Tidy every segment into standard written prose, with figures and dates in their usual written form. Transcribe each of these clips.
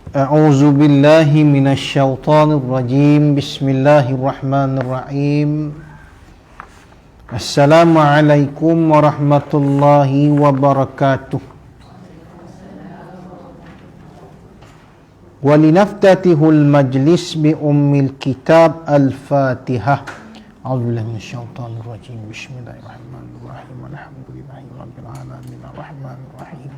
A'udzu billahi minasyaitonir rajim. Bismillahirrahmanirrahim. Assalamualaikum warahmatullahi wabarakatuh. Walinaftatihul majlis bi ummil kitab al-Fatihah. A'udzu billahi minasyaitonir rajim. Bismillahirrahmanirrahim. Alhamdulillahi rabbil alamin arrahmanir rahim.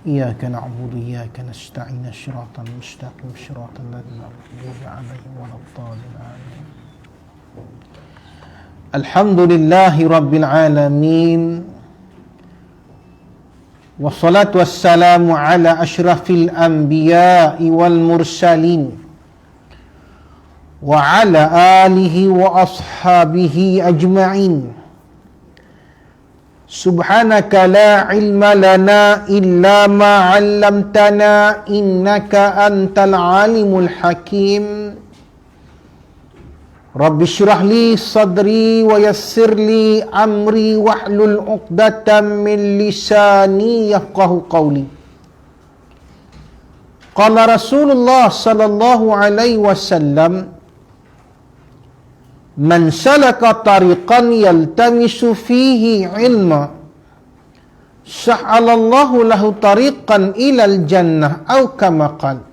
Iyyaka na'budu wa iyyaka nasta'in shiratal mustaqim shiratal ladzina an'amta 'alaihim waladdallin amin. Alhamdulillahi rabbil alamin. Wassalatu wassalamu ala asyrafil anbiya'i wal mursalin wa ala alihi wa ashabihi ajma'in. Subhanaka la ilma lana illa ma 'allamtana innaka antal alimul hakim. Rabbi shrah li sadri wa yassir li amri wahlul 'uqdatam min lisani yafqahu qawli. Qala Rasulullah sallallahu alaihi wasallam, man salaka tariqan yaltamisu fihi ilma sahhalallahu lahu tariqan ilal jannah au kama qala.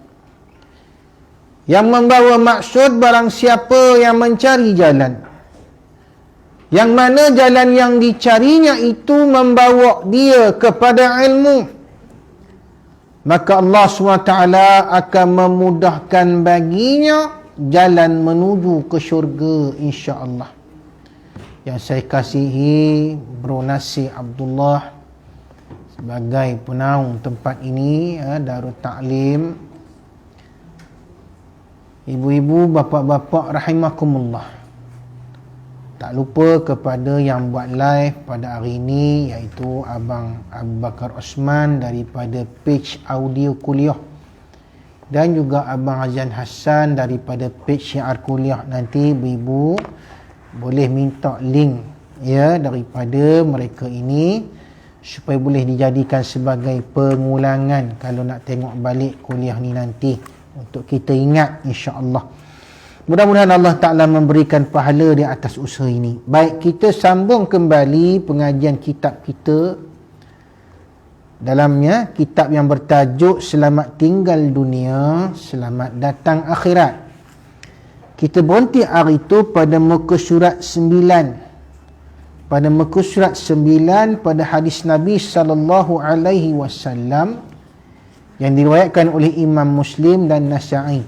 Yang membawa maksud barang siapa yang mencari jalan, yang mana jalan yang dicarinya itu membawa dia kepada ilmu, maka Allah SWT akan memudahkan baginya jalan menuju ke syurga, insya-Allah. Yang saya kasihi Bro Nasir Abdullah sebagai penaung tempat ini, Darul Ta'lim, ibu-ibu, bapa-bapa rahimakumullah. Tak lupa kepada yang buat live pada hari ini, iaitu Abang Abu Bakar Osman daripada page audio kuliah, dan juga Abang Azan Hassan daripada page Syiar Kuliah. Nanti ibu-ibu boleh minta link daripada mereka ini supaya boleh dijadikan sebagai pengulangan kalau nak tengok balik kuliah ni nanti, untuk kita ingat, insya-Allah. Mudah-mudahan Allah Ta'ala memberikan pahala di atas usaha ini. Baik, kita sambung kembali pengajian kitab kita. Dalamnya kitab yang bertajuk Selamat Tinggal Dunia, Selamat Datang Akhirat. Kita berhenti hari itu pada muka surat 9. Pada muka surat 9 pada hadis Nabi SAW yang diriwayatkan oleh Imam Muslim dan Nasa'i.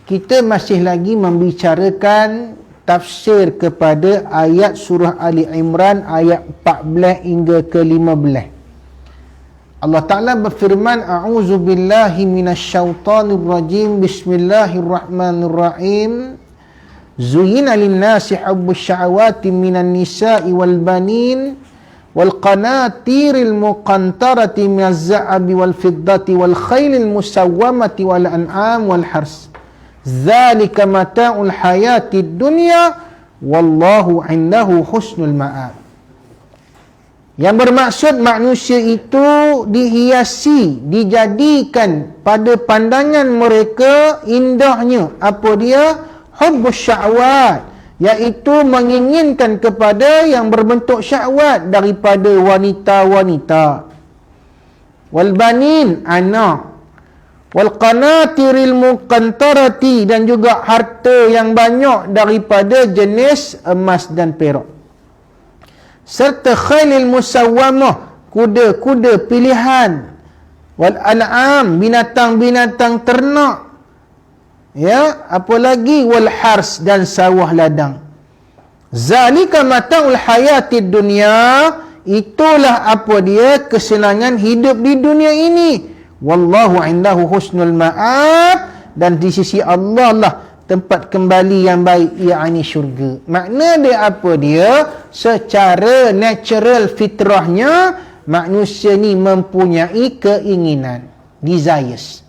Kita masih lagi membicarakan tafsir kepada ayat surah Ali Imran ayat 14 hingga ke 15. Allah Ta'ala berfirman, A'udzu billahi minasyaitonir rajim. Bismillahirrahmanirrahim. Zuyyina lin-nasi hubbus syahawati minan nisa'i wal banin wal qanatiril muqantarati minaz za'abi wal fiddati wal khailil musawwamati wal an'am wal hars. Dzalika mata'ul hayatid dunya wallahu 'indahu husnul ma'ab. Yang bermaksud manusia itu dihiasi, dijadikan pada pandangan mereka indahnya. Apa dia? Hubbus syahwat, iaitu menginginkan kepada yang berbentuk syahwat daripada wanita-wanita. Wal banin, anak. Wal qanatiril muqantarati, dan juga harta yang banyak daripada jenis emas dan perak. Serta khailil musawwamah, kuda-kuda pilihan. Wal an'am, binatang-binatang ternak. Apa lagi? Wal hars, dan sawah ladang. Zalika mata'ul hayatid dunya, itulah apa dia? Kesenangan hidup di dunia ini. Wallahu 'indahu husnul ma'ab, dan di sisi Allah lah tempat kembali yang baik, iaitu syurga. Makna dia apa dia? Secara natural fitrahnya manusia ni mempunyai keinginan, desires.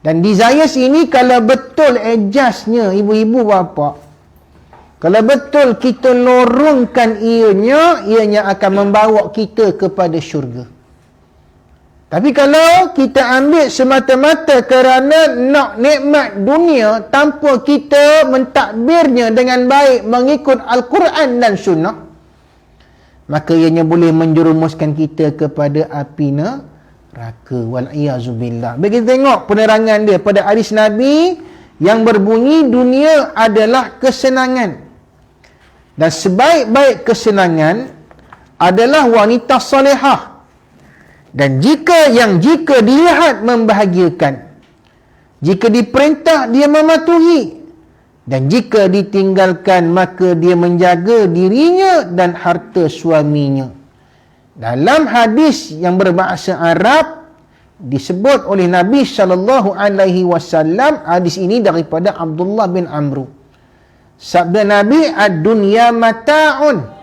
Dan desires ini kalau betul adjustnya, ibu-ibu bapa, kalau betul kita lorongkan ianya akan membawa kita kepada syurga. Tapi kalau kita ambil semata-mata kerana nak nikmat dunia tanpa kita mentadbirnya dengan baik mengikut Al-Quran dan Sunnah, maka ianya boleh menjerumuskan kita kepada api neraka. Wal'iyazubillah. Bagi kita tengok penerangan dia pada hadis Nabi yang berbunyi, dunia adalah kesenangan. Dan sebaik-baik kesenangan adalah wanita salihah. Dan jika dilihat membahagiakan, jika diperintah dia mematuhi, dan jika ditinggalkan maka dia menjaga dirinya dan harta suaminya. Dalam hadis yang berbahasa Arab disebut oleh Nabi SAW, hadis ini daripada Abdullah bin Amr. Sabda Nabi, ad-dunya mata'un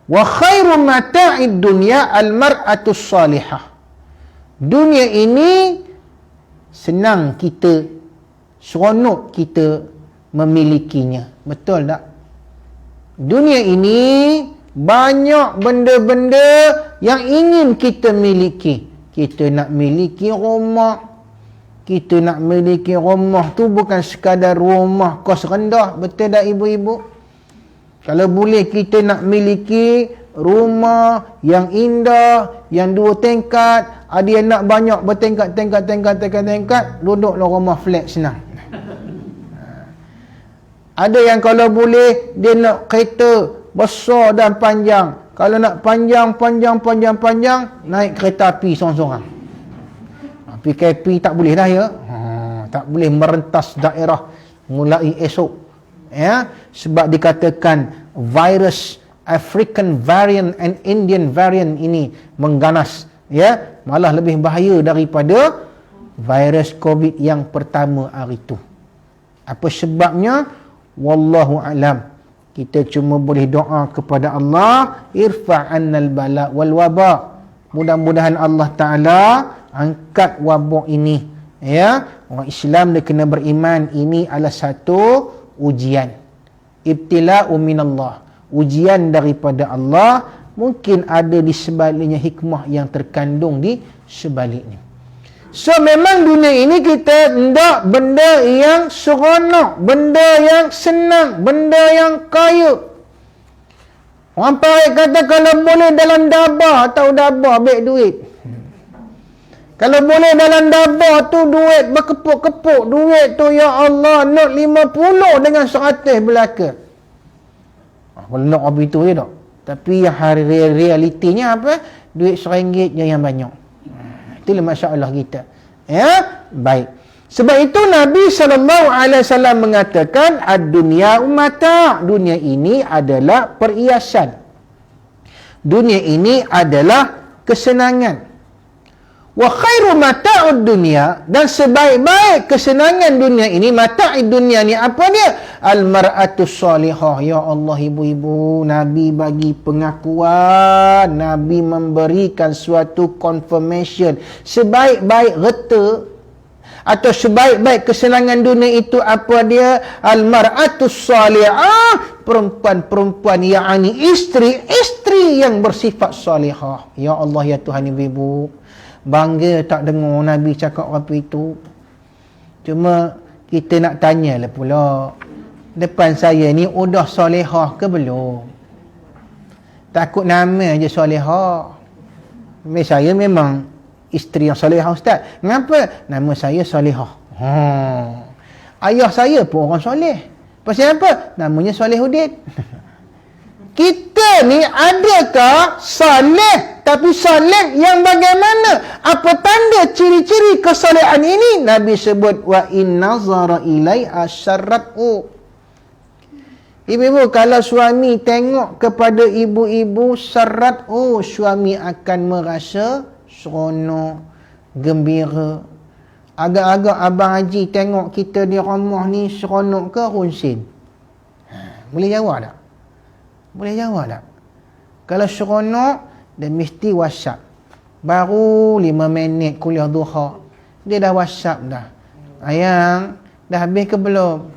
wa khairu mata'id dunya al-mar'atus salihah. Dunia ini senang kita, seronok kita memilikinya. Betul tak? Dunia ini banyak benda-benda yang ingin kita miliki. Kita nak miliki rumah. Kita nak miliki rumah tu bukan sekadar rumah kos rendah. Betul tak ibu-ibu? Kalau boleh kita nak miliki rumah yang indah, yang 2 tingkat, ada yang nak banyak bertingkat, duduklah rumah flat senang. Ada yang kalau boleh dia nak kereta besar dan panjang. Kalau nak panjang, naik kereta api seorang-seorang. PKP tak boleh dah ya. Tak boleh merentas daerah mulai esok. Ya, sebab dikatakan virus African variant and Indian variant ini mengganas, ya, malah lebih bahaya daripada virus COVID yang pertama hari itu. Apa sebabnya? Wallahu alam. Kita cuma boleh doa kepada Allah, irfa'annal bala wal waba. Mudah-mudahan Allah Taala angkat wabak ini. Ya, orang Islam dia kena beriman ini adalah satu ujian, ibtila'u minallah, ujian daripada Allah. Mungkin ada di sebaliknya hikmah yang terkandung di sebaliknya. So memang dunia ini kita hendak benda yang seronok, benda yang senang, benda yang kaya. Orang Parik kata kalau boleh dalam dabah, tahu dabah ambil duit. Kalau boleh dalam dabah tu duit berkepuk-kepuk, duit tu ya Allah not 50 dengan 100 belaka. Kalau nak habis tu je tak. Tapi yang realitinya apa? Duit RM1 je yang banyak. Itulah masalah kita. Ya, baik. Sebab itu Nabi SAW mengatakan ad-dunya mata'. Dunia ini adalah perhiasan. Dunia ini adalah kesenangan. Wa khairu mata'ud dunya, dan sebaik-baik kesenangan dunia ini, mata'id dunia ni apa dia? Al-mar'atus salihah. Ya Allah ibu-ibu, Nabi bagi pengakuan, Nabi memberikan suatu confirmation. Sebaik-baik reta atau sebaik-baik kesenangan dunia itu apa dia? Al-mar'atus salihah, perempuan-perempuan, yakni isteri yang bersifat salihah. Ya Allah ya Tuhan ibu-ibu, bangga tak dengar Nabi cakap apa itu. Cuma kita nak tanyalah pula, depan saya ni udah solehah ke belum? Takut nama je solehah. Saya memang isteri yang solehah ustaz. Kenapa? Nama saya solehah. Ayah saya pun orang soleh. Pasal apa? Namanya Solehudin. Kita ni adakah saleh, tapi saleh yang bagaimana? Apa tanda ciri-ciri kesalehan ini? Nabi sebut wa in nazara ilai asyarratu. Ibu-ibu, kalau suami tengok kepada ibu-ibu syarat, suami akan merasa seronok, gembira. Agak-agak Abang Haji tengok kita di rumah ni seronok ke runsin? Boleh jawab tak? Boleh jawab tak? Kalau seronok, dia mesti WhatsApp. Baru 5 minit kuliah duha, dia dah WhatsApp dah. Ayang, dah habis ke belum?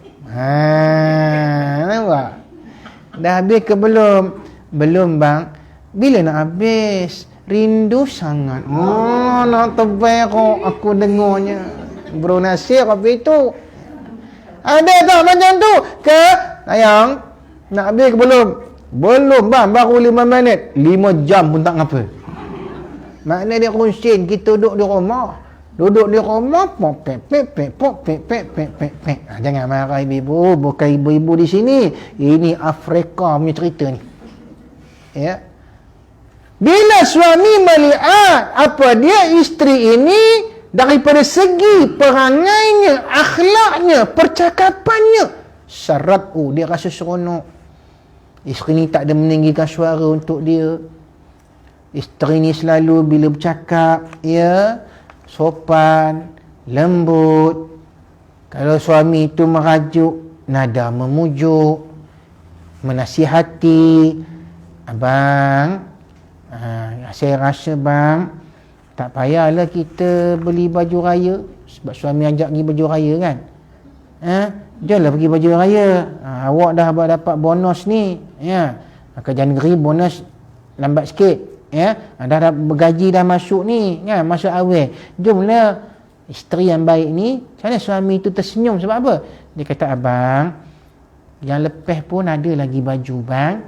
Nampak? Dah habis ke belum? Belum bang. Bila nak habis? Rindu sangat. Nak tebal aku dengarnya. Bro Nasir apa itu? Ada tak macam tu? Ke? Sayang, nak habis ke belum? Belum bang, baru 5 minit. 5 jam pun tak ngapa. Makna dia konsen kita duduk di rumah. Duduk di rumah, pek. Jangan marah ibu-ibu, bukan ibu-ibu di sini. Ini Afrika punya cerita ni. Ya. Bila suami melihat apa dia isteri ini daripada segi perangainya, akhlaknya, percakapannya, syarat dia rasa seronok. Isteri ni tak ada meninggikan suara untuk dia. Isteri ni selalu bila bercakap, ya, sopan, lembut. Kalau suami itu merajuk, nada memujuk, menasihati, abang, saya rasa bang, tak payahlah kita beli baju raya. Sebab suami ajak pergi baju raya kan. Jomlah pergi baju raya. Awak dah dapat bonus ni, ya. Kerja negeri bonus lambat sikit. Ya, dah bergaji dah masuk ni kan, masuk awal. Jomlah. Isteri yang baik ni, macam mana suami tu tersenyum sebab apa? Dia kata, abang, yang lepas pun ada lagi baju bang,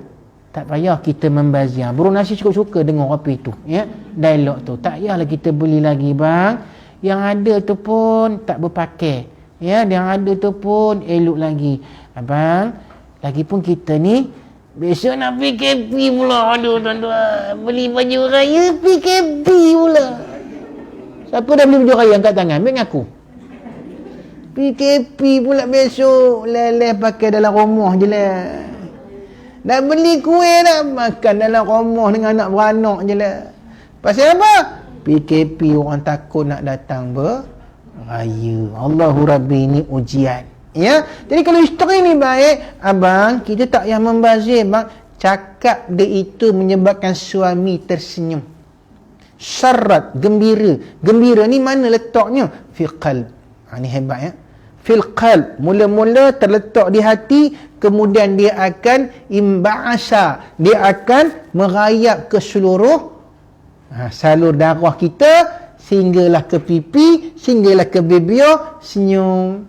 tak payah kita membazir. Bro Nasir suka-suka dengar apa itu, ya, dialog tu. Tak payahlah kita beli lagi bang, yang ada tu pun tak berpakai, ya, yang ada tu pun elok lagi. Abang, lagipun kita ni besok nak PKP pula. Aduh tuan-tuan, beli baju raya PKP pula. Siapa dah beli baju raya angkat tangan, ambil ngaku. PKP pula besok. Leleh pakai dalam rumah je lah. Dah beli kuih dah, makan dalam rumah dengan anak beranak je lah. Pasal apa? PKP, orang takut nak datang beraya. Allahu Rabbi, ni ujian. Ya, jadi kalau isteri ni baik, abang, kita tak payah membazir bang. Cakap dia itu menyebabkan suami tersenyum. Syarat, gembira. Gembira ni mana letaknya? Fil qalb. Ni hebat ya. Fil qalb. Mula-mula terletak di hati, kemudian dia akan imba'asa. Dia akan merayap ke seluruh salur darah kita, sehinggalah ke pipi, sehinggalah ke bibir, senyum.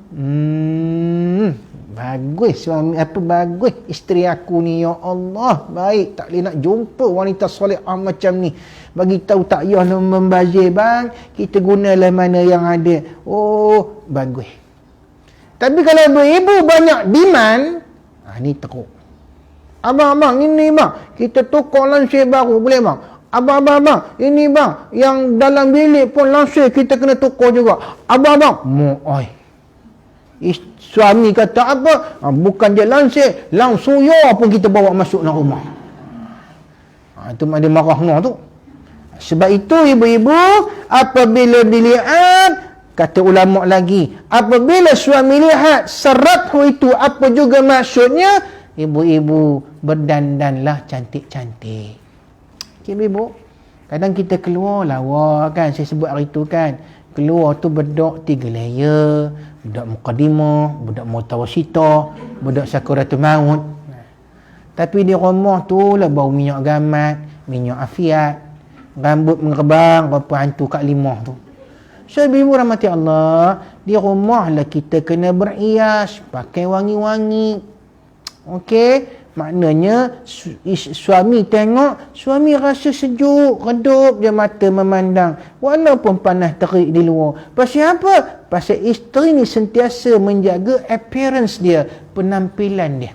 Bagus suami, bagus isteri aku ni, ya Allah, baik. Tak boleh nak jumpa wanita solehah macam ni. Bagi tahu tak payah membazir bang, kita gunalah mana yang ada. Oh, bagus. Tapi kalau ibu banyak demand, ni teruk. Abang, ini bang, kita tukar lansir baru, boleh bang? Abang, ini bang, yang dalam bilik pun langsung kita kena tukar juga. Abang, suami kata apa? Bukan je langsir, langsung ya pun kita bawa masuk dalam rumah. Itu dia marah no tu. Sebab itu ibu-ibu, apabila dilihat, kata ulama lagi, apabila suami lihat serat itu apa juga maksudnya, ibu-ibu berdandanlah cantik-cantik. Okay, ibu, kadang kita keluar lawa kan, saya sebut hari tu kan, keluar tu bedak 3 layer, bedak muqaddimah, bedak mutawasitah, bedak sakaratul maut. Tapi di rumah tu lah bau minyak gamat, minyak afiat, rambut mengerbang, berapa hantu kat limah tu. So ibu rahmati Allah, di rumah lah kita kena berhias, pakai wangi-wangi. Okey, maknanya suami tengok, suami rasa sejuk, redup je mata memandang walaupun panas terik di luar. Pasal apa? Pasal isteri ni sentiasa menjaga appearance dia, penampilan dia.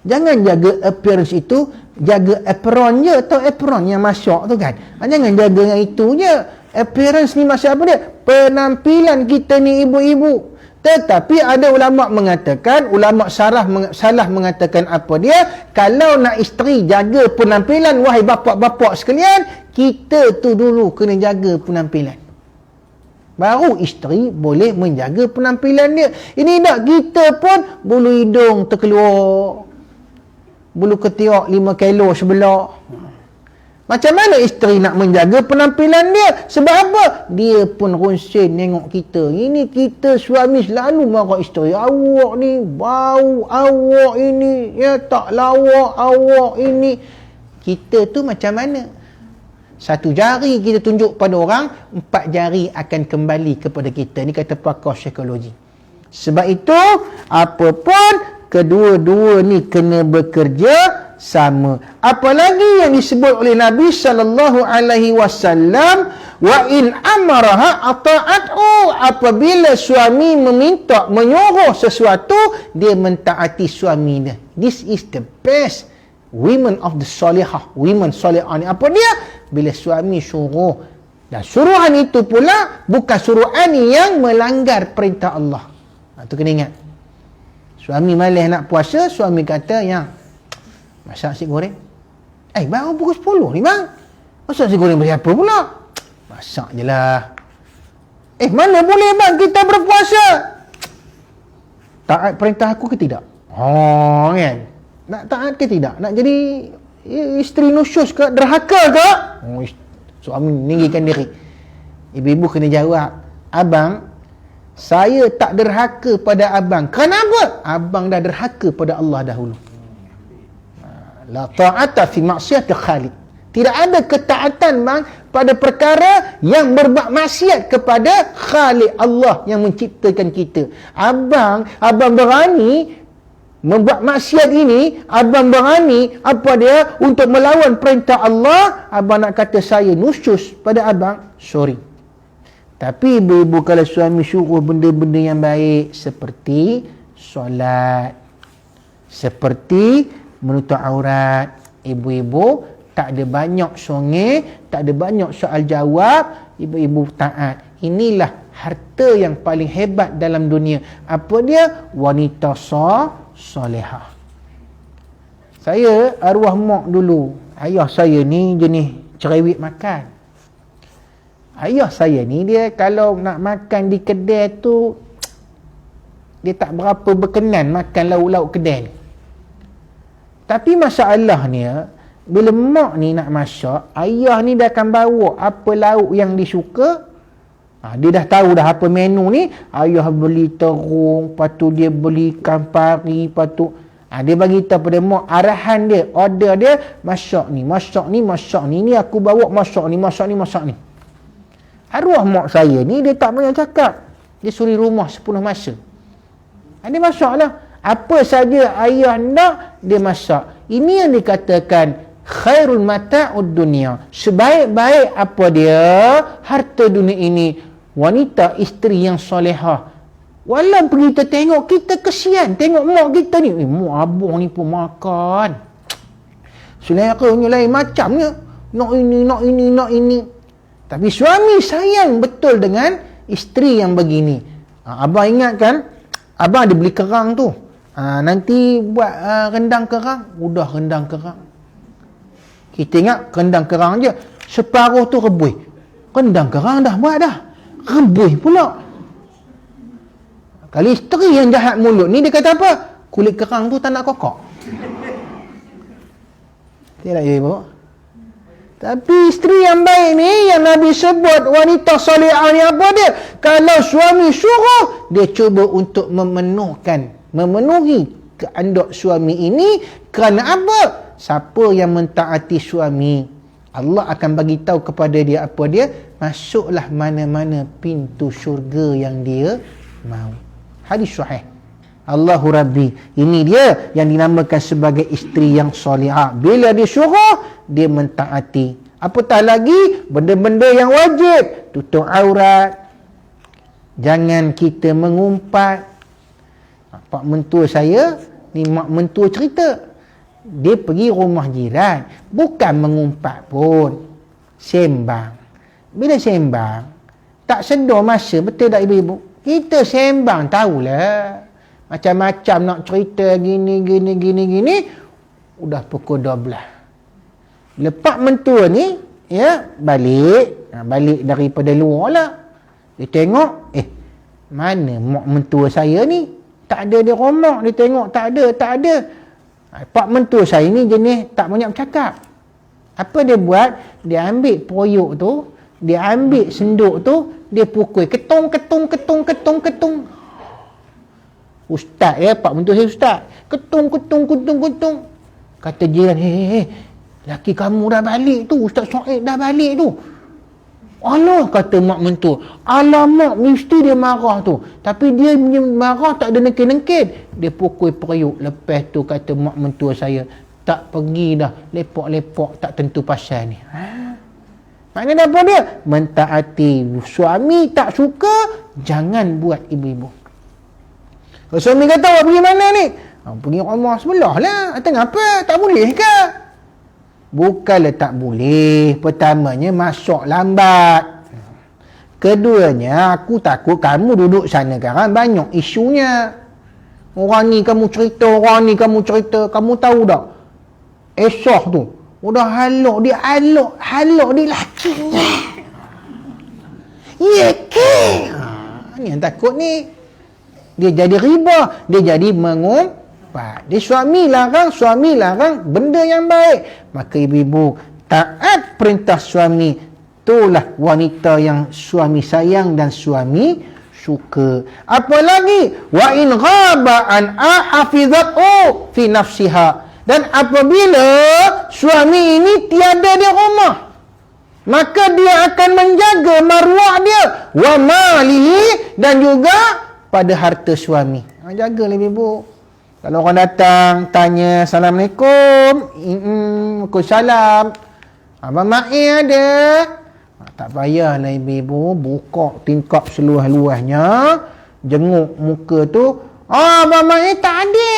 Jangan jaga appearance itu, jaga apron je, atau apron yang masuk tu kan. Jangan jaga yang itu je. Appearance ni maksud apa dia? Penampilan kita ni ibu-ibu. Tetapi ada ulama mengatakan, ulama salah mengatakan apa dia? Kalau nak isteri jaga penampilan, wahai bapa-bapa sekalian, kita tu dulu kena jaga penampilan. Baru isteri boleh menjaga penampilan dia. Ini tak, kita pun bulu hidung terkeluar, bulu ketiak 5 kilo sebelah. Macam mana isteri nak menjaga penampilan dia? Sebab apa? Dia pun ronsen tengok kita. Ini kita suami selalu marah isteri. Awak ni bau, awak ini ya tak lawak, awak ini. Kita tu macam mana? Satu jari kita tunjuk pada orang, 4 jari akan kembali kepada kita. Ini kata pakar psikologi. Sebab itu, apapun, kedua-dua ni kena bekerja sama. Apalagi yang disebut oleh Nabi SAW, wa in amaraha ata'at'u, apabila suami meminta, menyuruh sesuatu, dia mentaati suami dia. This is the best women of the solihah. Women solihah ni apa dia? Bila suami suruh, dan suruhan itu pula bukan suruhan yang melanggar perintah Allah. Itu kena ingat. Suami malas nak puasa, suami kata, yang masak nasi goreng. Baru pukul 10 ni bang, masak nasi goreng berapa pula? Masak je lah. Mana boleh bang kita berpuasa? Taat perintah aku ke tidak? Kan? Nak taat ke tidak? Nak jadi isteri nusyus ke? Derhaka ke? Suami meninggikan diri. Ibu-ibu kena jawab, abang, saya tak derhaka pada abang. Kenapa? Abang dah derhaka pada Allah dahulu. La ta'ata fi maksiati khaliq. Tidak ada ketaatan bang pada perkara yang berbuat maksiat kepada Khaliq Allah yang menciptakan kita. Abang berani membuat maksiat ini, abang berani apa dia untuk melawan perintah Allah, abang nak kata saya nusyus pada abang, sorry. Tapi ibu-ibu kalau suami suruh benda-benda yang baik seperti solat, seperti menutup aurat, ibu-ibu tak ada banyak songeh, tak ada banyak soal jawab, ibu-ibu taat. Inilah harta yang paling hebat dalam dunia. Apa dia? Wanita solehah. Saya arwah mak dulu, ayah saya ni jenis cerewet makan. Ayah saya ni dia kalau nak makan di kedai tu, dia tak berapa berkenan makan lauk-lauk kedai ni. Tapi masalahnya, bila mak ni nak masak, ayah ni dah akan bawa apa lauk yang disuka. Dia dah tahu dah apa menu ni. Ayah beli terung, lepas tu dia beli ikan pari, lepas tu dia bagi tahu pada mak arahan dia, order dia, masak ni, masak ni, masak ni. Ni aku bawa masak ni, masak ni, masak ni. Arwah mak saya ni dia tak banyak cakap. Dia suri rumah sepenuh masa. Dia masak lah. Apa saja ayah nak, dia masak. Ini yang dikatakan khairul mata'ud dunia. Sebaik-baik apa dia harta dunia ini, wanita isteri yang solehah. Walaupun kita tengok, kita kesian tengok mak kita ni, mak abang ni pun makan seleranya lain macamnya, nak ini, nak ini, nak ini. Tapi suami sayang betul dengan isteri yang begini. Abang ingat kan, abang ada beli kerang tu, nanti buat rendang kerang. Udah rendang kerang, kita ingat rendang kerang je, separuh tu rebus. Rendang kerang dah buat dah, rebus pula. Kalau isteri yang jahat mulut ni, dia kata apa? Kulit kerang tu tak nak kokok. Tidak ya ibu? Tapi isteri yang baik ni, yang Nabi sebut wanita solehah ni apa dia? Kalau suami suruh, dia cuba untuk memenuhi kehendak suami ini. Kerana apa? Siapa yang mentaati suami, Allah akan bagi tahu kepada dia apa dia? Masuklah mana-mana pintu syurga yang dia mahu. Hadis sahih. Allahu Rabbi. Ini dia yang dinamakan sebagai isteri yang solehah. Bila dia suruh, dia mentaati. Apatah lagi benda-benda yang wajib. Tutup aurat, jangan kita mengumpat. Pak mentua saya ni, mak mentua cerita, dia pergi rumah jiran, bukan mengumpat pun, sembang. Bila sembang, tak sedar masa, betul tak ibu-ibu? Kita sembang tahulah, macam-macam nak cerita gini, udah pukul 12. Lepas mentua ni, ya, balik daripada luar lah. Dia tengok, mana mak mentua saya ni? Tak ada di rumah. Dia tengok, tak ada. Pak mentua saya ni jenis tak banyak bercakap. Apa dia buat? Dia ambil poyok tu, dia ambil senduk tu, dia pukul ketung. Ustaz ya, pak mentua saya ustaz. Ketung. Kata jiran, laki kamu dah balik tu, Ustaz Soeb dah balik tu. Allah, kata mak mentua, alamak mesti dia marah tu. Tapi dia marah tak ada nengkin-nengkin. Dia pukul periuk. Lepas tu kata mak mentua saya, tak pergi dah, lepok-lepok tak tentu pasal ni. Maknanya apa dia? Mentaati. Suami tak suka, jangan buat ibu-ibu. Kalau suami kata, awak pergi mana ni? Pergi rumah sebelah lah. Tengah apa? Tak boleh ke? Bukanlah tak boleh. Pertamanya masuk lambat. Keduanya, aku takut kamu duduk sana sekarang banyak isunya. Orang ni kamu cerita, orang ni kamu cerita. Kamu tahu tak? Esok tu udah haluk dia lakinya. Ya ke? Ni yang takut ni. Dia jadi riba, dia jadi mengumpat. Dia suami larang benda yang baik. Maka ibu-ibu taat perintah suami, itulah wanita yang suami sayang dan suami suka. Apalagi wa in ghaba an hafizatu fi nafsiha, dan apabila suami ini tiada di rumah, maka dia akan menjaga maruah dia, wa malihi, dan juga pada harta suami. Jagalah ibu. Kalau orang datang tanya Assalamualaikum, Waalaikumsalam, Abang Mai ada? Tak payahlah ibu-ibu buka tingkap seluas-luasnya, jenguk muka tu, Abang Mai tak ada.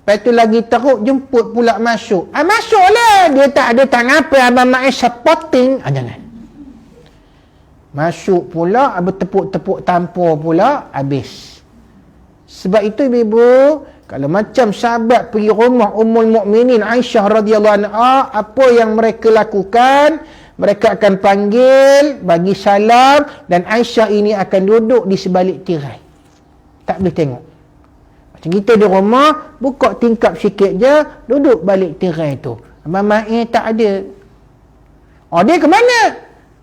Lepas tu lagi teruk jemput pula masuk. Masuklah. Dia tak ada tang apa, Abang Mai supporting. Jangan. Masuk pula, bertepuk-tepuk tampur pula, habis. Sebab itu ibu-ibu, kalau macam sahabat pergi rumah Ummul Mukminin Aisyah radhiyallahu anha, apa yang mereka lakukan? Mereka akan panggil, bagi salam, dan Aisyah ini akan duduk di sebalik tirai. Tak boleh tengok. Macam kita di rumah, buka tingkap sikit je, duduk balik tirai tu. Abang Mai tak ada. Dia ke mana?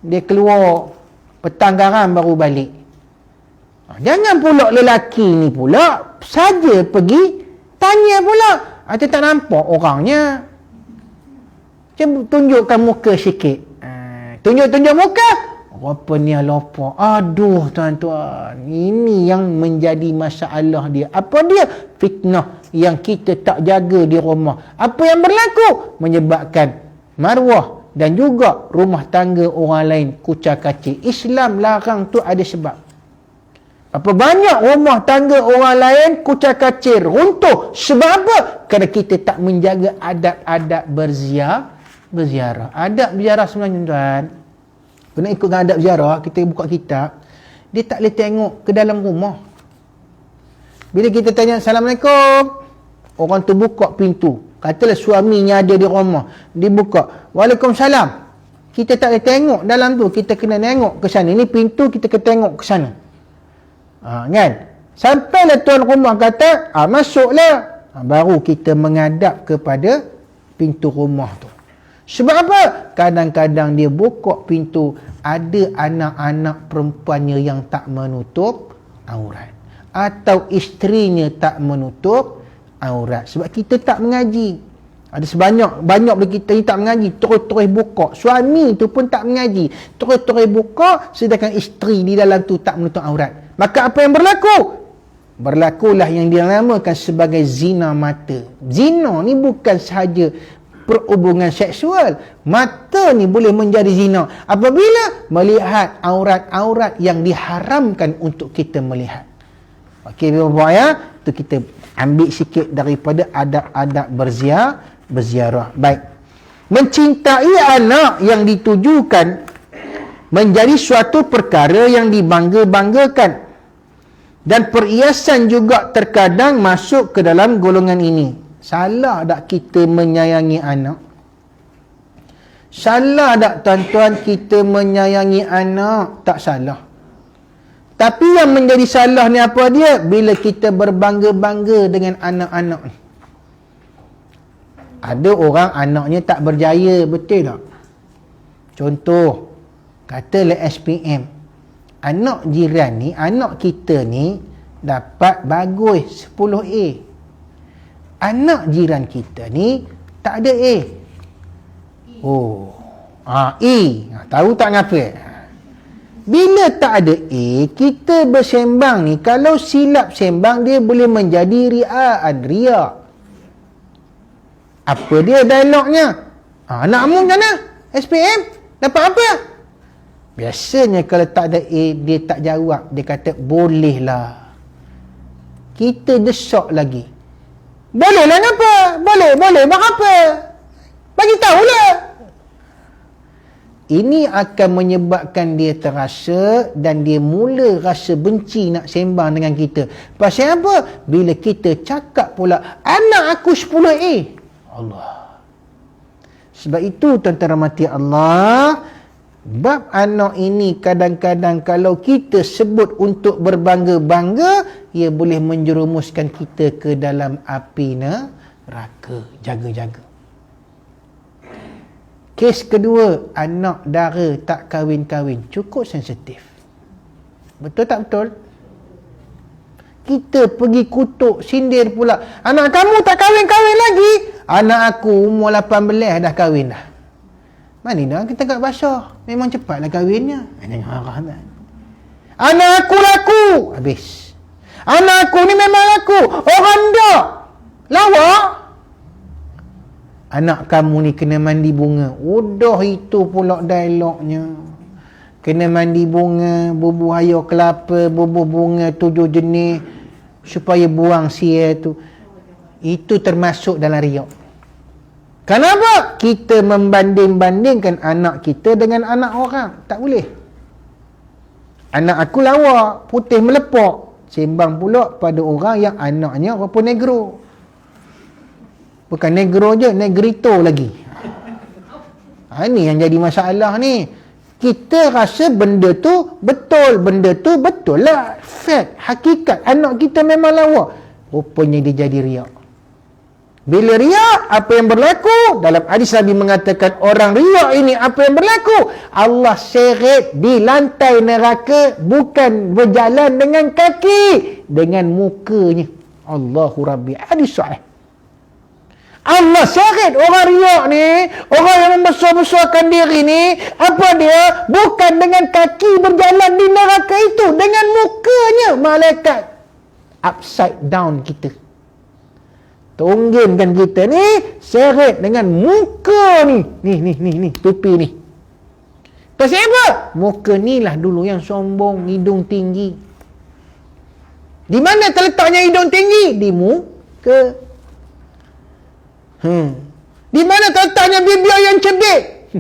Dia keluar petang garam baru balik. Jangan pula lelaki ni pula saja pergi tanya pula. Dia tak nampak orangnya. Cuba tunjukkan muka sikit. Tunjuk muka. Apa ni lupa. Aduh tuan-tuan, ini yang menjadi masalah dia. Apa dia? Fitnah yang kita tak jaga di rumah. Apa yang berlaku? Menyebabkan maruah dan juga rumah tangga orang lain kucak-kacir. Islam larang tu ada sebab. Apa banyak rumah tangga orang lain kucak-kacir, runtuh. Sebab apa? Kerana kita tak menjaga adab-adab berziarah. Adab berziarah sebenarnya tuan, kena ikut dengan adab ziarah. Kita buka kitab, dia tak boleh tengok ke dalam rumah. Bila kita tanya Assalamualaikum, orang tu buka pintu, katalah suaminya ada di rumah, dia buka, Waalaikumsalam. Kita tak boleh tengok dalam tu, kita kena tengok ke sana. Ini pintu, kita kena tengok ke sana. Kan? Sampailah tuan rumah kata, masuklah. Baru kita menghadap kepada pintu rumah tu. Sebab apa? Kadang-kadang dia buka pintu, ada anak-anak perempuannya yang tak menutup aurat, atau isterinya tak menutup aurat. Sebab kita tak mengaji. Ada banyak dari kita ni tak mengaji, terus-terus buka. Suami tu pun tak mengaji, terus-terus buka, sedangkan isteri di dalam tu tak menutup aurat. Maka apa yang berlaku? Berlakulah yang dinamakan sebagai zina mata. Zina ni bukan sahaja perhubungan seksual. Mata ni boleh menjadi zina apabila melihat aurat-aurat yang diharamkan untuk kita melihat. Okey, Bapak ya, tu kita ambil sikit daripada adab-adab berziarah. Baik. Mencintai anak yang ditujukan menjadi suatu perkara yang dibangga-banggakan. Dan perhiasan juga terkadang masuk ke dalam golongan ini. Salah tak kita menyayangi anak? Salah tak tuan-tuan kita menyayangi anak? Tak salah. Tapi yang menjadi salah ni apa dia? Bila kita berbangga-bangga dengan anak-anak ni. Ada orang anaknya tak berjaya, betul tak? Contoh, katalah SPM. Anak jiran ni, anak kita ni dapat bagus 10A. Anak jiran kita ni Tak ada A. Oh. E. Tahu tak ngapa? Bila tak ada A, kita bersembang ni, kalau silap sembang, dia boleh menjadi riya. Apa dia dialognya? Nak mu macam mana? SPM? Dapat apa? Biasanya kalau tak ada A, dia tak jawab. Dia kata, bolehlah. Kita desak lagi. Bolehlah ngapa? Boleh. Berapa? Bagi tahulah. Ini akan menyebabkan dia terasa dan dia mula rasa benci nak sembang dengan kita. Pasal apa? Bila kita cakap pula, anak aku 10A. Allah. Sebab itu tuan-tuan rahmati Allah, bab anak ini kadang-kadang kalau kita sebut untuk berbangga-bangga, ia boleh menjerumuskan kita ke dalam api neraka. Jaga-jaga. Kes kedua, anak dara tak kahwin-kahwin. Cukup sensitif. Betul tak betul? Kita pergi kutuk, sindir pula. Anak kamu tak kahwin-kahwin lagi. Anak aku umur 18 dah kahwin dah. Mana dah kita kat basah. Memang cepatlah kahwinnya. Anak aku laku. Habis. Anak aku ni memang laku. Orang dak. Lawak. Anak kamu ni kena mandi bunga. Udah itu pula dialognya. Kena mandi bunga, bubuh air kelapa, bubuh bunga 7 jenis supaya buang sia tu. Itu termasuk dalam riak. Kenapa? Kita membanding-bandingkan anak kita dengan anak orang. Tak boleh. Anak aku lawa, putih melepok. Sembang pula pada orang yang anaknya apa negro. Bukan negro je, negrito lagi. Ini yang jadi masalah ni. Kita rasa benda tu betul lah. Fact, hakikat. Anak kita memang lawa. Rupanya dia jadi riak. Bila riak, apa yang berlaku? Dalam hadis Nabi mengatakan, orang riak ini apa yang berlaku? Allah seret di lantai neraka, bukan berjalan dengan kaki, dengan mukanya. Allahu Rabbi. Hadis sahih. Allah seret orang riak ni, orang yang membesar-besarkan diri ni, apa dia? Bukan dengan kaki berjalan di neraka itu, dengan mukanya. Malaikat upside down kita, tunggingkan kita ni, seret dengan muka ni. Ni, pipi ni. Pasal apa? Muka ni lah dulu yang sombong, hidung tinggi. Di mana terletaknya hidung tinggi? Di muka. Di mana terletaknya bibir yang cebik?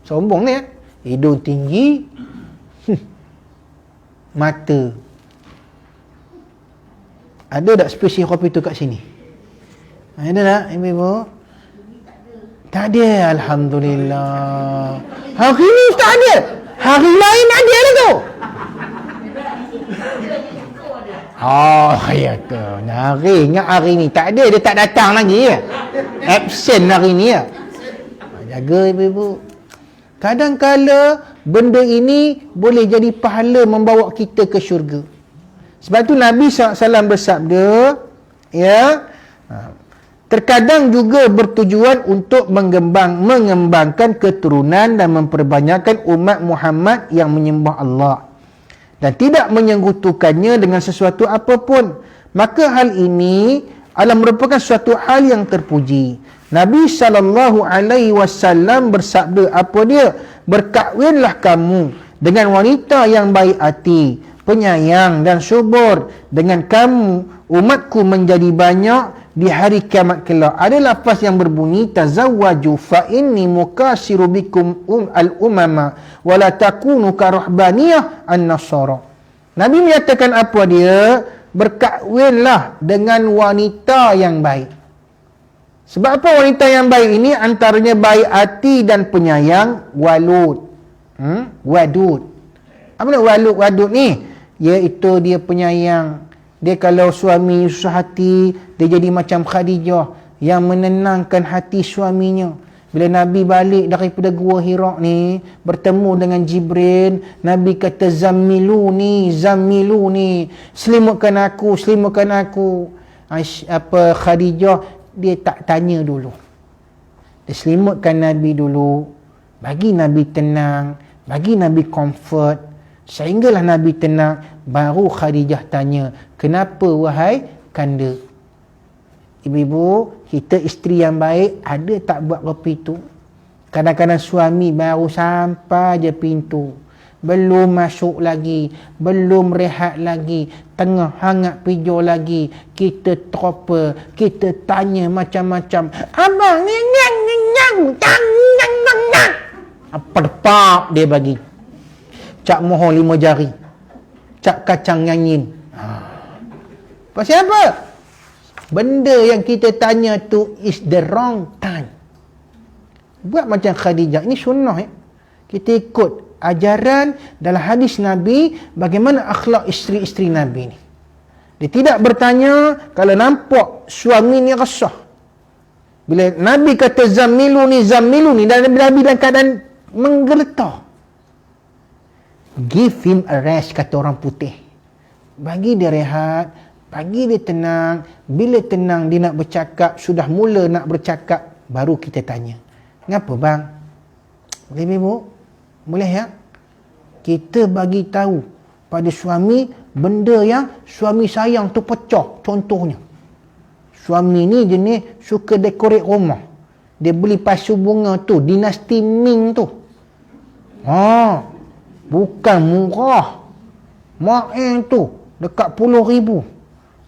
Sombong ni. Hidung tinggi. Mata. Ada tak spesies kopi tu kat sini? Ada tak ibu-ibu? Tak ada. Alhamdulillah. Hari ni tak ada. Hari lain ada lah tu. Oh, ya ke. Hari ingat hari ni tak ada, dia tak datang lagi ya. Absent hari ni ya. Jaga ibu-ibu. Kadang-kala benda ini boleh jadi pahala membawa kita ke syurga. Sebab tu Nabi SAW bersabda, ya, terkadang juga bertujuan untuk mengembangkan keturunan dan memperbanyakkan umat Muhammad yang menyembah Allah dan tidak menyekutukannya dengan sesuatu apapun. Maka hal ini adalah merupakan suatu hal yang terpuji. Nabi SAW bersabda, apa dia? Berkahwinlah kamu dengan wanita yang baik hati, penyayang dan subur. Dengan kamu, umatku menjadi banyak di hari kiamat kelak. Ada lafaz yang berbunyi, tazawwaju fa inni mukasiru bikum al-umama wa la takunu ka rahbaniyah an-nasara. Nabi menyatakan apa dia? Berkahwinlah dengan wanita yang baik. Sebab apa wanita yang baik ini? Antaranya baik hati dan penyayang, walud. Wadud. Apa nak wadud ni? Iaitu dia penyayang. Dia kalau suami susah hati, dia jadi macam Khadijah yang menenangkan hati suaminya. Bila Nabi balik daripada Gua Hira ni, bertemu dengan Jibril, Nabi kata, zammiluni, selimutkan aku. Khadijah, dia tak tanya dulu. Dia selimutkan Nabi dulu, bagi Nabi tenang, bagi Nabi comfort, sehinggalah Nabi tenang. Baru Khadijah tanya, kenapa wahai kanda? Ibu-ibu, kita isteri yang baik, ada tak buat kopi tu? Kadang-kadang suami baru sampai je pintu, belum masuk lagi, belum rehat lagi, tengah hangat pijo lagi, kita tropa, kita tanya macam-macam. Abang ni nyang nyang nyang. Apa dia bagi? Cak mohon 5 jari. Cak kacang nyanyin. Pasal apa? Benda yang kita tanya tu is the wrong time. Buat macam Khadijah. Ini sunnah ya. Kita ikut ajaran dalam hadis Nabi, bagaimana akhlak isteri-isteri Nabi ni. Dia tidak bertanya kalau nampak suami ni resah. Bila Nabi kata zammiluni dan Nabi dalam keadaan menggeletar. Give him a rest, kata orang putih. Bagi dia rehat, bagi dia tenang. Bila tenang dia nak bercakap, sudah mula nak bercakap, baru kita tanya. Ngapa bang? Boleh ibu? Boleh ya? Kita bagi tahu pada suami benda yang suami sayang tu pecah. Contohnya, suami ni jenis suka dekorate rumah. Dia beli pasu bunga tu, dinasti Ming tu. Bukan murah. Main tu dekat 10,000.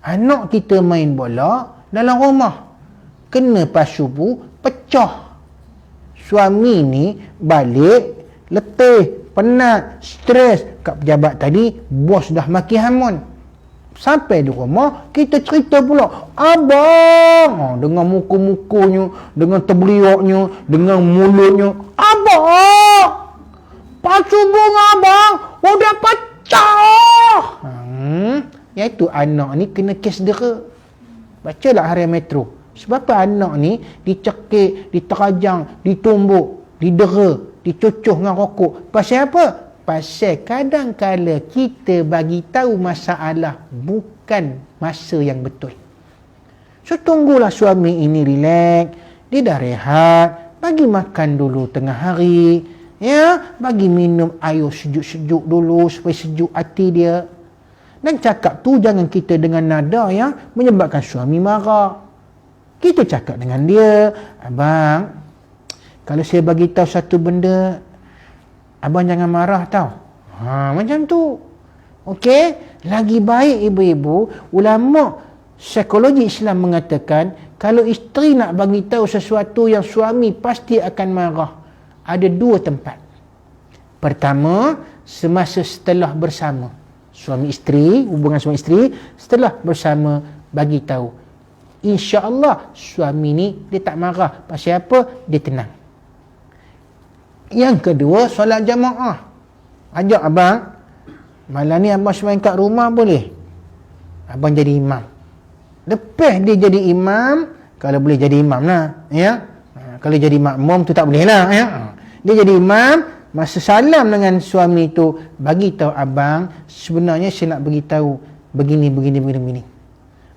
Anak kita main bola dalam rumah, kena pasu bu, pecah. Suami ni balik letih, penat, stres. Kat pejabat tadi, bos dah maki hamun. Sampai di rumah, kita cerita pula, abang, dengan muka-mukanya, dengan terbeliaknya, dengan mulutnya, abang, pasu bunga abang udah pecah. Iaitu anak ni kena kes dera. Bacalah Harian Metro. Sebab apa anak ni dicekik, diterajang, ditumbuk, didera, dicucuh dengan rokok? Pasal apa? Pasal kadang-kala kita bagi tahu masalah bukan masa yang betul. So tunggulah suami ini relax, dia dah rehat, bagi makan dulu tengah hari, ya, bagi minum air sejuk-sejuk dulu supaya sejuk hati dia. Dan cakap tu jangan kita dengan nada yang menyebabkan suami marah. Kita cakap dengan dia, abang, kalau saya bagi tahu satu benda, abang jangan marah tau. Macam tu. Okey, lagi baik ibu-ibu, ulama psikologi Islam mengatakan, kalau isteri nak bagi tahu sesuatu yang suami pasti akan marah, ada 2 tempat. Pertama, semasa setelah bersama. Suami isteri, hubungan suami isteri, setelah bersama bagi tahu. InsyaAllah suami ni dia tak marah. Pasal apa? Dia tenang. Yang kedua, solat jamaah. Ajak abang, malam ni abang sembang kat rumah boleh? Abang jadi imam. Lepas dia jadi imam, kalau boleh jadi imam lah, ya. Kalau jadi makmum tu tak boleh lah, ya. Dia jadi imam, masa salam dengan suami tu, bagi tahu abang, sebenarnya saya nak bagi tahu begini.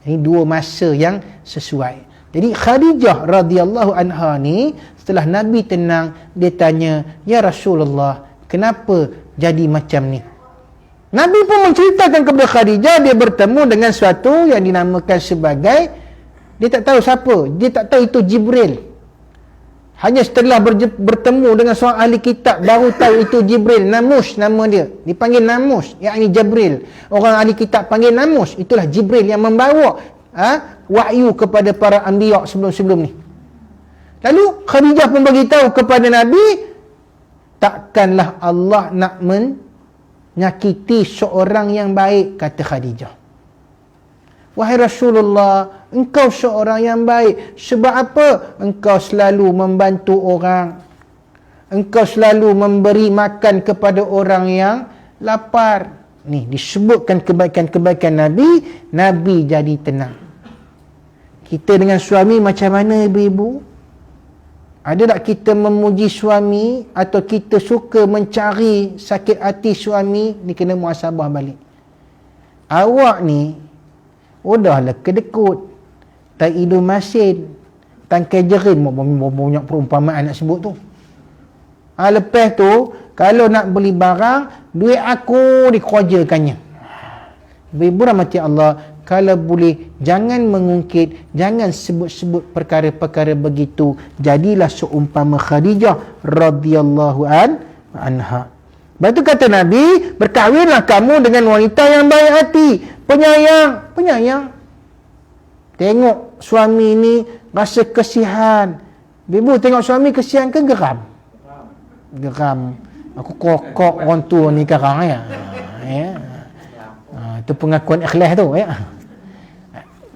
Ini 2 masa yang sesuai. Jadi Khadijah radhiyallahu anha ni, setelah Nabi tenang, dia tanya, ya Rasulullah, kenapa jadi macam ni? Nabi pun menceritakan kepada Khadijah, dia bertemu dengan suatu yang dinamakan sebagai, dia tak tahu siapa, dia tak tahu itu Jibril. Hanya setelah bertemu dengan seorang ahli kitab, baru tahu itu Jibril. Namus nama dia, dipanggil Namus, yakni Jibril. Orang ahli kitab panggil Namus, itulah Jibril yang membawa wahyu kepada para anbiya sebelum-sebelum ni. Lalu Khadijah pun beritahu kepada Nabi, takkanlah Allah nak menyakiti seorang yang baik, kata Khadijah. Wahai Rasulullah, engkau seorang yang baik. Sebab apa? Engkau selalu membantu orang. Engkau selalu memberi makan kepada orang yang lapar. Ni disebutkan kebaikan-kebaikan Nabi. Nabi jadi tenang. Kita dengan suami macam mana ibu-ibu? Ada tak kita memuji suami, atau kita suka mencari sakit hati suami? Ni kena muhasabah balik. Awak ni udahlah kedekut, tak hidung masin, tangkai jerin, banyak perumpamaan nak sebut tu. Lepas tu, kalau nak beli barang, duit aku dikerojakannya. Ibu rahmati Allah, kalau boleh jangan mengungkit, jangan sebut-sebut perkara-perkara begitu. Jadilah seumpama Khadijah radhiyallahu anha. Lepas tu kata Nabi, berkahwinlah kamu dengan wanita yang baik hati, penyayang. Tengok suami ni rasa kesihan. Ibu tengok suami kesihan ke geram? Geram. Aku kokok orang tua ni sekarang ya. Itu pengakuan ikhlas tu ya.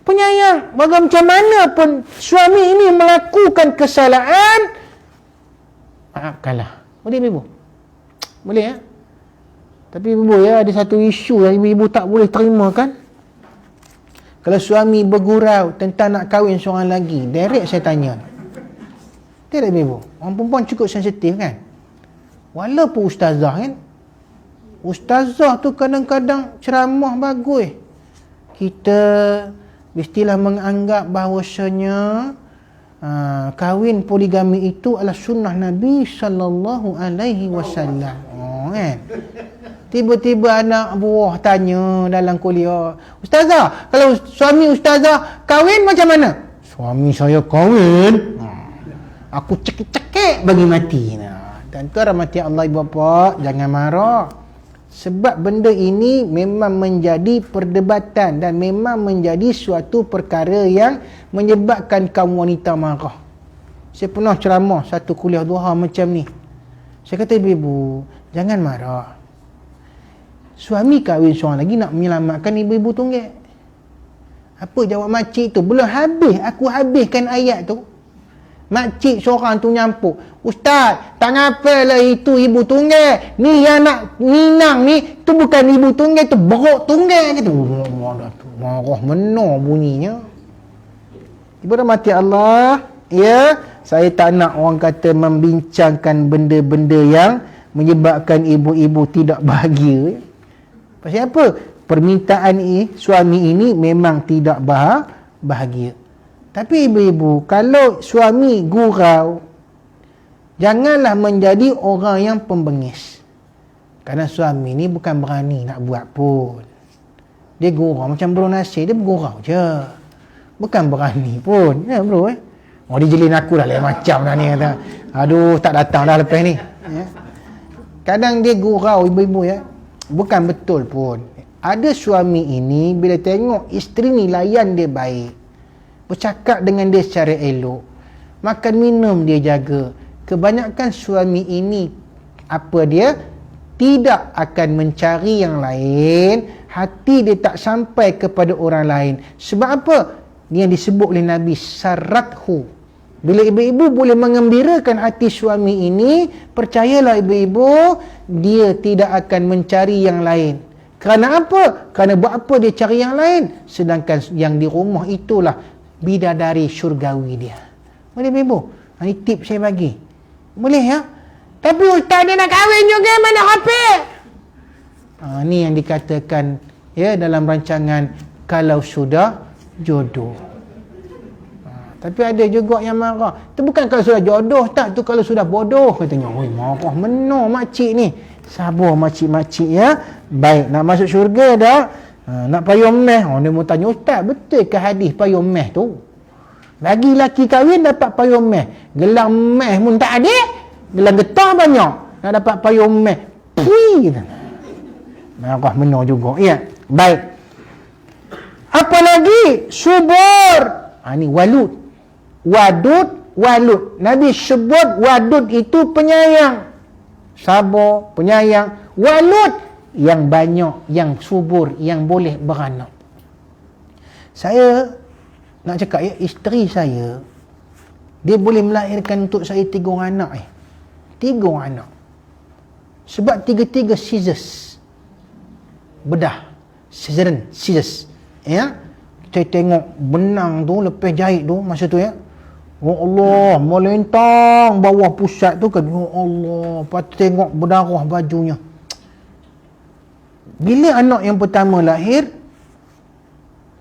Penyayang. Macam mana pun suami ini melakukan kesalahan, maafkanlah. Boleh ibu? Boleh ya? Tapi ibu ya, ada satu isu yang ibu tak boleh terima kan? Kalau suami bergurau tentang nak kahwin seorang lagi, direct saya tanya. Tidak ibu? Orang perempuan cukup sensitif kan? Walaupun ustazah kan, ustazah tu kadang-kadang ceramah bagus, kita mestilah menganggap bahawasanya kahwin poligami itu adalah sunnah Nabi sallallahu alaihi wasallam. Kan? Tiba-tiba anak buah tanya dalam kuliah, ustazah, kalau suami ustazah kahwin macam mana? Suami saya kahwin, aku cekik-cekik bagi mati. Tuan-tuan rahmati Allah ibu bapa, jangan marah. Sebab benda ini memang menjadi perdebatan dan memang menjadi suatu perkara yang menyebabkan kaum wanita marah. Saya pernah ceramah satu kuliah duha macam ni. Saya kata ibu-ibu, jangan marah. Suami kahwin seorang lagi nak menyelamatkan ibu-ibu tunggak. Apa jawab makcik tu? Belum habis aku habiskan ayat tu, makcik seorang tu nyampuk, ustaz, tak ngapalah itu ibu tunggal, ni yang nak minang ni, tu bukan ibu tunggal, tu beruk tunggal gitu. Marah menor bunyinya. Ibu rahmati Allah, ya, saya tak nak orang kata membincangkan benda-benda yang menyebabkan ibu-ibu tidak bahagia. Pasal apa? Permintaan suami ini memang tidak bahagia. Tapi ibu-ibu, kalau suami gurau, janganlah menjadi orang yang pembengis. Kerana suami ni bukan berani nak buat pun. Dia gurau macam bro Nasir, dia bergurau je. Bukan berani pun. Ya bro Oh, dia jelin aku dah lain macam dah ni kata. Aduh, tak datang dah lepas ni. Ya. Kadang dia gurau ibu-ibu ya. Bukan betul pun. Ada suami ini bila tengok isteri ni layan dia baik, bercakap dengan dia secara elok, makan minum dia jaga. Kebanyakan suami ini dia tidak akan mencari yang lain, hati dia tak sampai kepada orang lain. Sebab apa? Yang disebut oleh Nabi sarathu. Bila ibu-ibu boleh mengembirakan hati suami ini, percayalah ibu-ibu, dia tidak akan mencari yang lain. Kerana apa? Kerana buat apa dia cari yang lain? Sedangkan yang di rumah itulah bidadari syurgawi dia. Boleh ibu? Ini tip saya bagi. Boleh ya? Tapi ustaz dia nak kahwin juga, mana hafid? Ni yang dikatakan ya dalam rancangan kalau sudah jodoh. Tapi ada juga yang marah. Itu bukan kalau sudah jodoh, tak, tu kalau sudah bodoh katanya. Oi, marah menor makcik ni. Sabar makcik-makcik ya. Baik, nak masuk syurga dah. Nak payung meh. Dia mau tanya, ustaz, betul ke hadis payung meh tu? Lagi laki kahwin dapat payung meh. Gelang meh pun tak ada. Gelang getah banyak. Nak dapat payung meh. Pui. Marah menor juga. Ya. Baik. Apa lagi? Subur. Ni walud. Walud. Nabi sebut wadud itu penyayang. Sabar, penyayang. Walud yang banyak, yang subur, yang boleh beranak. Saya nak cakap ya, isteri saya, dia boleh melahirkan untuk saya 3 orang anak. 3 orang anak. Sebab 3 scissors. Bedah. Scissors. Ya. Kita tengok benang tu, lepas jahit tu, masa tu ya. Ya Allah, melintang bawah pusat tu kan. Ya Allah, lepas tengok berdarah bajunya. Bila anak yang pertama lahir,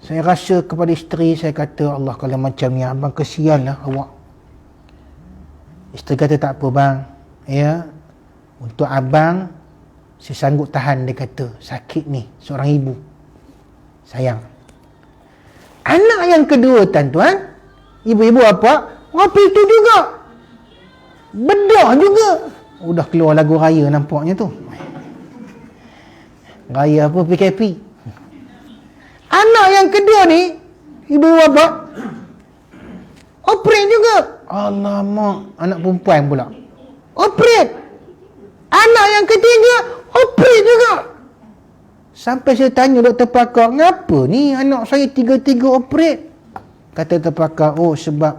Saya rasa kepada isteri, saya kata, Allah, kalau macam ni abang kesianlah awak. Isteri kata, tak apa bang, ya, untuk abang saya sanggup tahan. Dia kata, sakit ni, seorang ibu, sayang. Anak yang kedua, tuan-tuan, ibu-ibu apa? Apa itu juga, bedah juga. Udah keluar lagu raya nampaknya tu. Raya apa, PKP. Anak yang kedua ni, ibu bapa, operate juga. Alamak, anak perempuan pula, operate. Anak yang ketiga, operate juga. Sampai saya tanya doktor pakar, ngapa ni anak saya tiga-tiga operate? Kata doktor pakar, oh sebab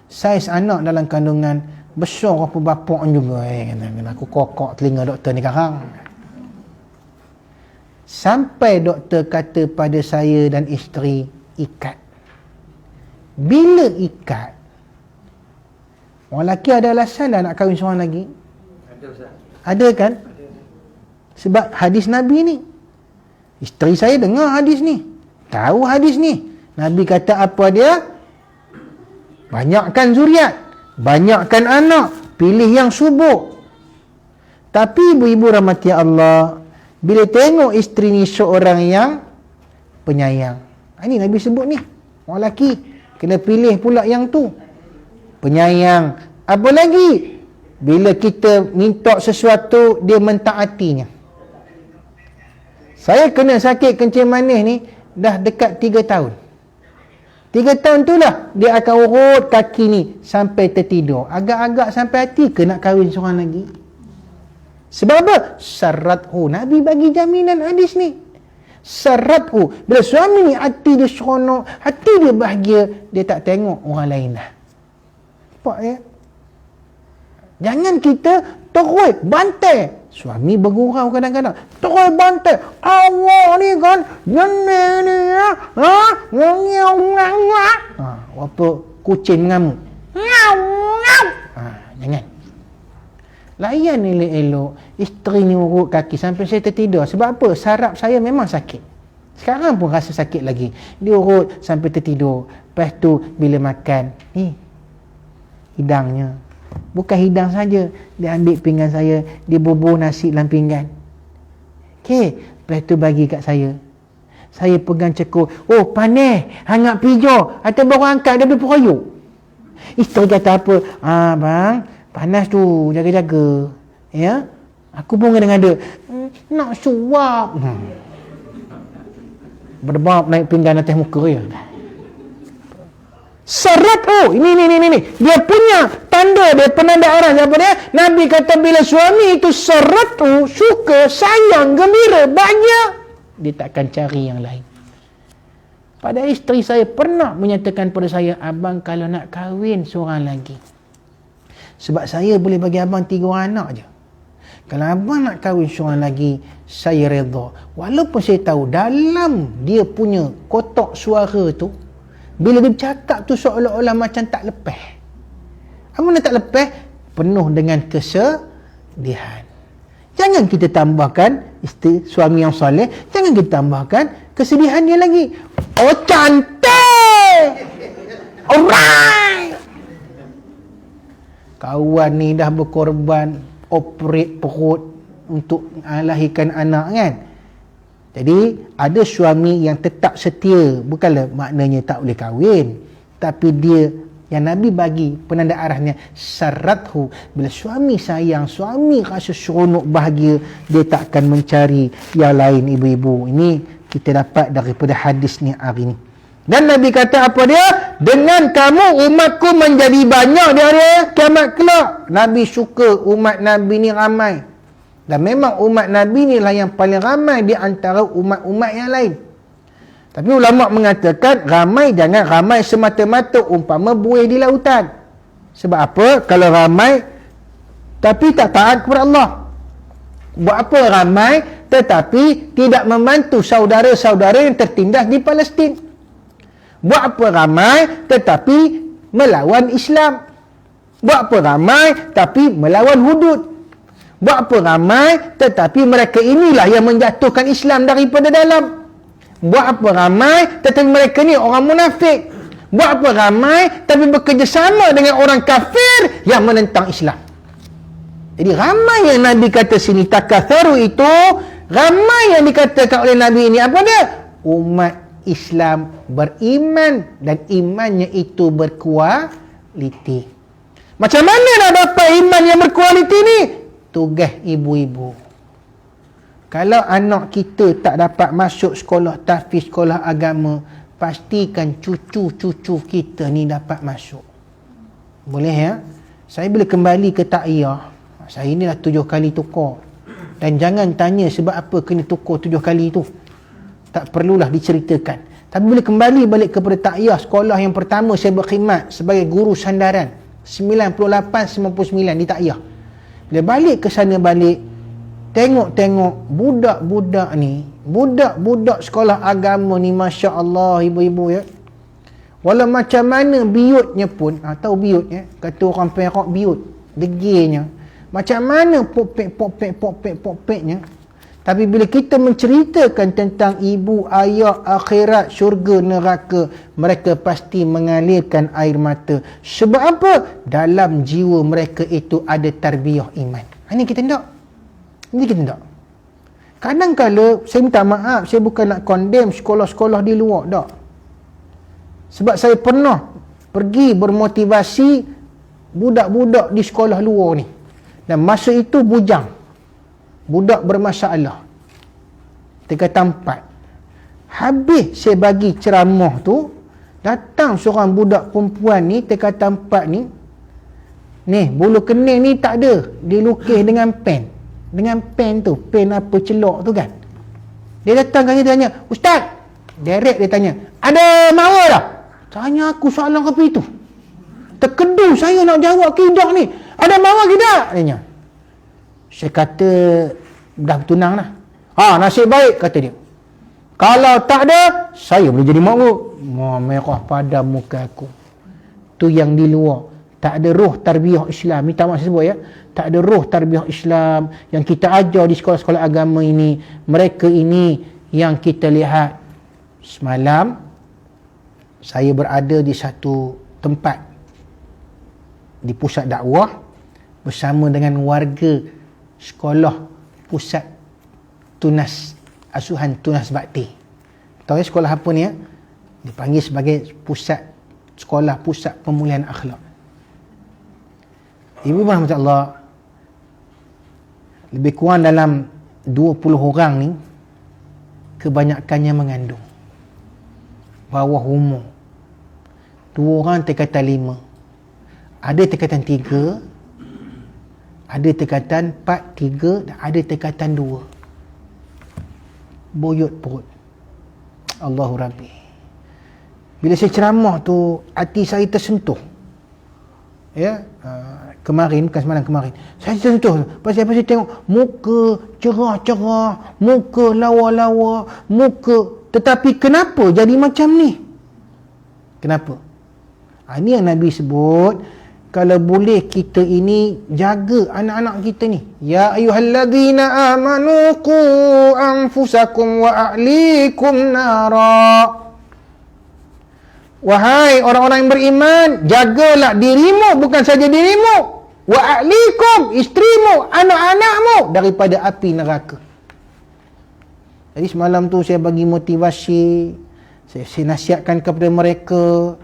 saiz anak dalam kandungan besar apa bapak juga. Aku kokok telinga doktor ni sekarang. Sampai doktor kata pada saya dan isteri, ikat. Bila ikat, orang lelaki ada alasan dah nak kahwin seorang lagi? Ada kan? Sebab hadis Nabi ni. Isteri saya dengar hadis ni, tahu hadis ni. Nabi kata apa dia? Banyakkan zuriat, banyakkan anak, pilih yang subur. Tapi ibu-ibu rahmati Allah, bila tengok isteri ni seorang yang penyayang. Ini Nabi sebut ni, orang lelaki kena pilih pula yang tu, penyayang. Apa lagi? Bila kita minta sesuatu, dia mentaatinya. Saya kena sakit kencing manis ni dah dekat 3 tahun. 3 tahun tu lah dia akan urut kaki ni sampai tertidur. Agak-agak sampai hati ke nak kahwin seorang lagi. Sebab apa? Syarathu. Nabi bagi jaminan hadis ni. Syarathu. Bila suami ni hati dia seronok, hati dia bahagia, dia tak tengok orang lain dah. Nampak ya? Jangan kita terus bantai. Suami bergurau kadang-kadang, terus bantai. Awak ni kan jenis ni ya, apa kucing mengamuk. Jangan. Layan elok-elok. Isteri ni urut kaki sampai saya tertidur. Sebab apa? Saraf saya memang sakit. Sekarang pun rasa sakit lagi. Dia urut sampai tertidur. Lepas tu bila makan, ni hidangnya. Bukan hidang saja, dia ambil pinggan saya, dia bubur nasi dalam pinggan. Okey, lepas tu bagi kat saya. Saya pegang cekur. Oh, panas, hangat pijo. Atau baru angkat, dia boleh peroyok. Isteri kata apa? Bang, panas tu, jaga-jaga. Ya? Aku pun ngada-ngada. Nak suap. Berdebab naik pinggan atas muka ya. Syarat ini. Dia punya tanda, dia penanda orang. Apa dia? Nabi kata bila suami itu syarat suka, sayang, gembira, bahagia, dia takkan cari yang lain. Pada isteri saya pernah menyatakan pada saya, abang kalau nak kahwin seorang lagi, sebab saya boleh bagi abang 3 orang anak je. Kalau abang nak kahwin seorang lagi, saya redha. Walaupun saya tahu dalam dia punya kotak suara tu, bila dia bercakap tu seolah-olah macam tak lepas. Apa nak tak lepas? Penuh dengan kesedihan. Jangan kita tambahkan isteri, suami yang soleh, jangan kita tambahkan kesedihan dia lagi. Oh, cantik! Alright! Kawan ni dah berkorban operate perut untuk lahirkan anak kan. Jadi ada suami yang tetap setia, bukanlah maknanya tak boleh kahwin, tapi dia yang Nabi bagi penanda arahnya syarathu. Bila suami sayang, suami rasa seronok, bahagia, dia tak akan mencari yang lain. Ibu-ibu, ini kita dapat daripada hadis ni hari ni. Dan Nabi kata apa dia? Dengan kamu umatku menjadi banyak di hari kiamat kelak. Nabi suka umat Nabi ni ramai. Dan memang umat Nabi ni lah yang paling ramai di antara umat-umat yang lain. Tapi ulama' mengatakan ramai jangan ramai semata-mata umpama buih di lautan. Sebab apa? Kalau ramai tapi tak taat kepada Allah. Buat apa ramai tetapi tidak membantu saudara-saudara yang tertindas di Palestin? Buat apa ramai tetapi melawan Islam? Buat apa ramai tapi melawan hudud? Buat apa ramai tetapi mereka inilah yang menjatuhkan Islam daripada dalam? Buat apa ramai tetapi mereka ni orang munafik. Buat apa ramai tapi bekerjasama dengan orang kafir yang menentang Islam. Jadi ramai yang Nabi kata sini takatharu itu, ramai yang dikatakan oleh Nabi ini apa dia? Umat Islam beriman dan imannya itu berkualiti. Macam mana nak dapat iman yang berkualiti ni? Tugas ibu-ibu. Kalau anak kita tak dapat masuk sekolah tahfiz, sekolah agama, pastikan cucu-cucu kita ni dapat masuk. Boleh ya? Saya bila kembali ke takyah, saya ni dah 7 kali tukar. Dan jangan tanya sebab apa kena tukar 7 kali tu. Tak perlulah diceritakan. Tapi bila kembali balik kepada takyah, sekolah yang pertama saya berkhidmat sebagai guru sandaran 98-99 di takyah. Bila balik ke sana balik, tengok-tengok budak-budak ni, budak-budak sekolah agama ni, Masya Allah ibu-ibu ya. Walau macam mana biutnya pun, tahu biut ya, kata orang Perak biut, degilnya. Macam mana popek-popeknya. Tapi bila kita menceritakan tentang ibu, ayah, akhirat, syurga, neraka, mereka pasti mengalirkan air mata. Sebab apa? Dalam jiwa mereka itu ada tarbiyah iman. Ini kita tak. Ini kita tak. Kadang-kadang saya minta maaf, saya bukan nak condemn sekolah-sekolah di luar, tak. Sebab saya pernah pergi bermotivasi budak-budak di sekolah luar ni. Dan masa itu bujang. Budak bermasalah. Tingkatan 4. Habis saya bagi ceramah tu, datang seorang budak perempuan ni, tingkatan 4 ni. Ni, bulu kening ni tak ada. Dia lukis dengan pen. Dengan pen tu, pen apa celok tu kan. Dia datang kan, dia tanya, Ustaz, direct dia tanya, ada mawa tak? Tanya aku soalan apa itu. Terkedu saya nak jawab kidah ni. Ada mawa ke tak? Tanya. Saya kata, dah bertunang lah. Nasib baik, kata dia. Kalau tak ada, saya boleh jadi makmum. Merah pada muka aku. Tu yang di luar. Tak ada roh tarbiyah Islam. Ni tak maksud sebut ya. Tak ada roh tarbiyah Islam yang kita ajar di sekolah-sekolah agama ini. Mereka ini yang kita lihat. Semalam, saya berada di satu tempat di pusat dakwah bersama dengan warga sekolah pusat tunas, asuhan tunas bakti. Tahu ya sekolah apa ni ya? Dipanggil sebagai pusat sekolah pusat pemulihan akhlak. Ibu rahmatullah, lebih kurang dalam 20 orang ni kebanyakannya mengandung bawah umur. 2 orang tingkatan 5, ada tingkatan 3, ada tingkatan 4, 3 dan ada tingkatan 2. Boyot perut. Allahu Rabbi. Bila saya ceramah tu, hati saya tersentuh. Ya, kemarin, bukan semalam, kemarin. Saya tersentuh. Pasal saya tengok muka cerah-cerah, muka lawa-lawa, muka. Tetapi kenapa jadi macam ni? Kenapa? Ini yang Nabi sebut, kalau boleh kita ini jaga anak-anak kita ni. Ya ayyuhalladzina amanu qu anfusakum wa ahlikum nara. Wahai orang-orang yang beriman, jagalah dirimu, bukan saja dirimu, wa ahlikum, isterimu, anak-anakmu daripada api neraka. Jadi semalam tu saya bagi motivasi, saya nasihatkan kepada mereka,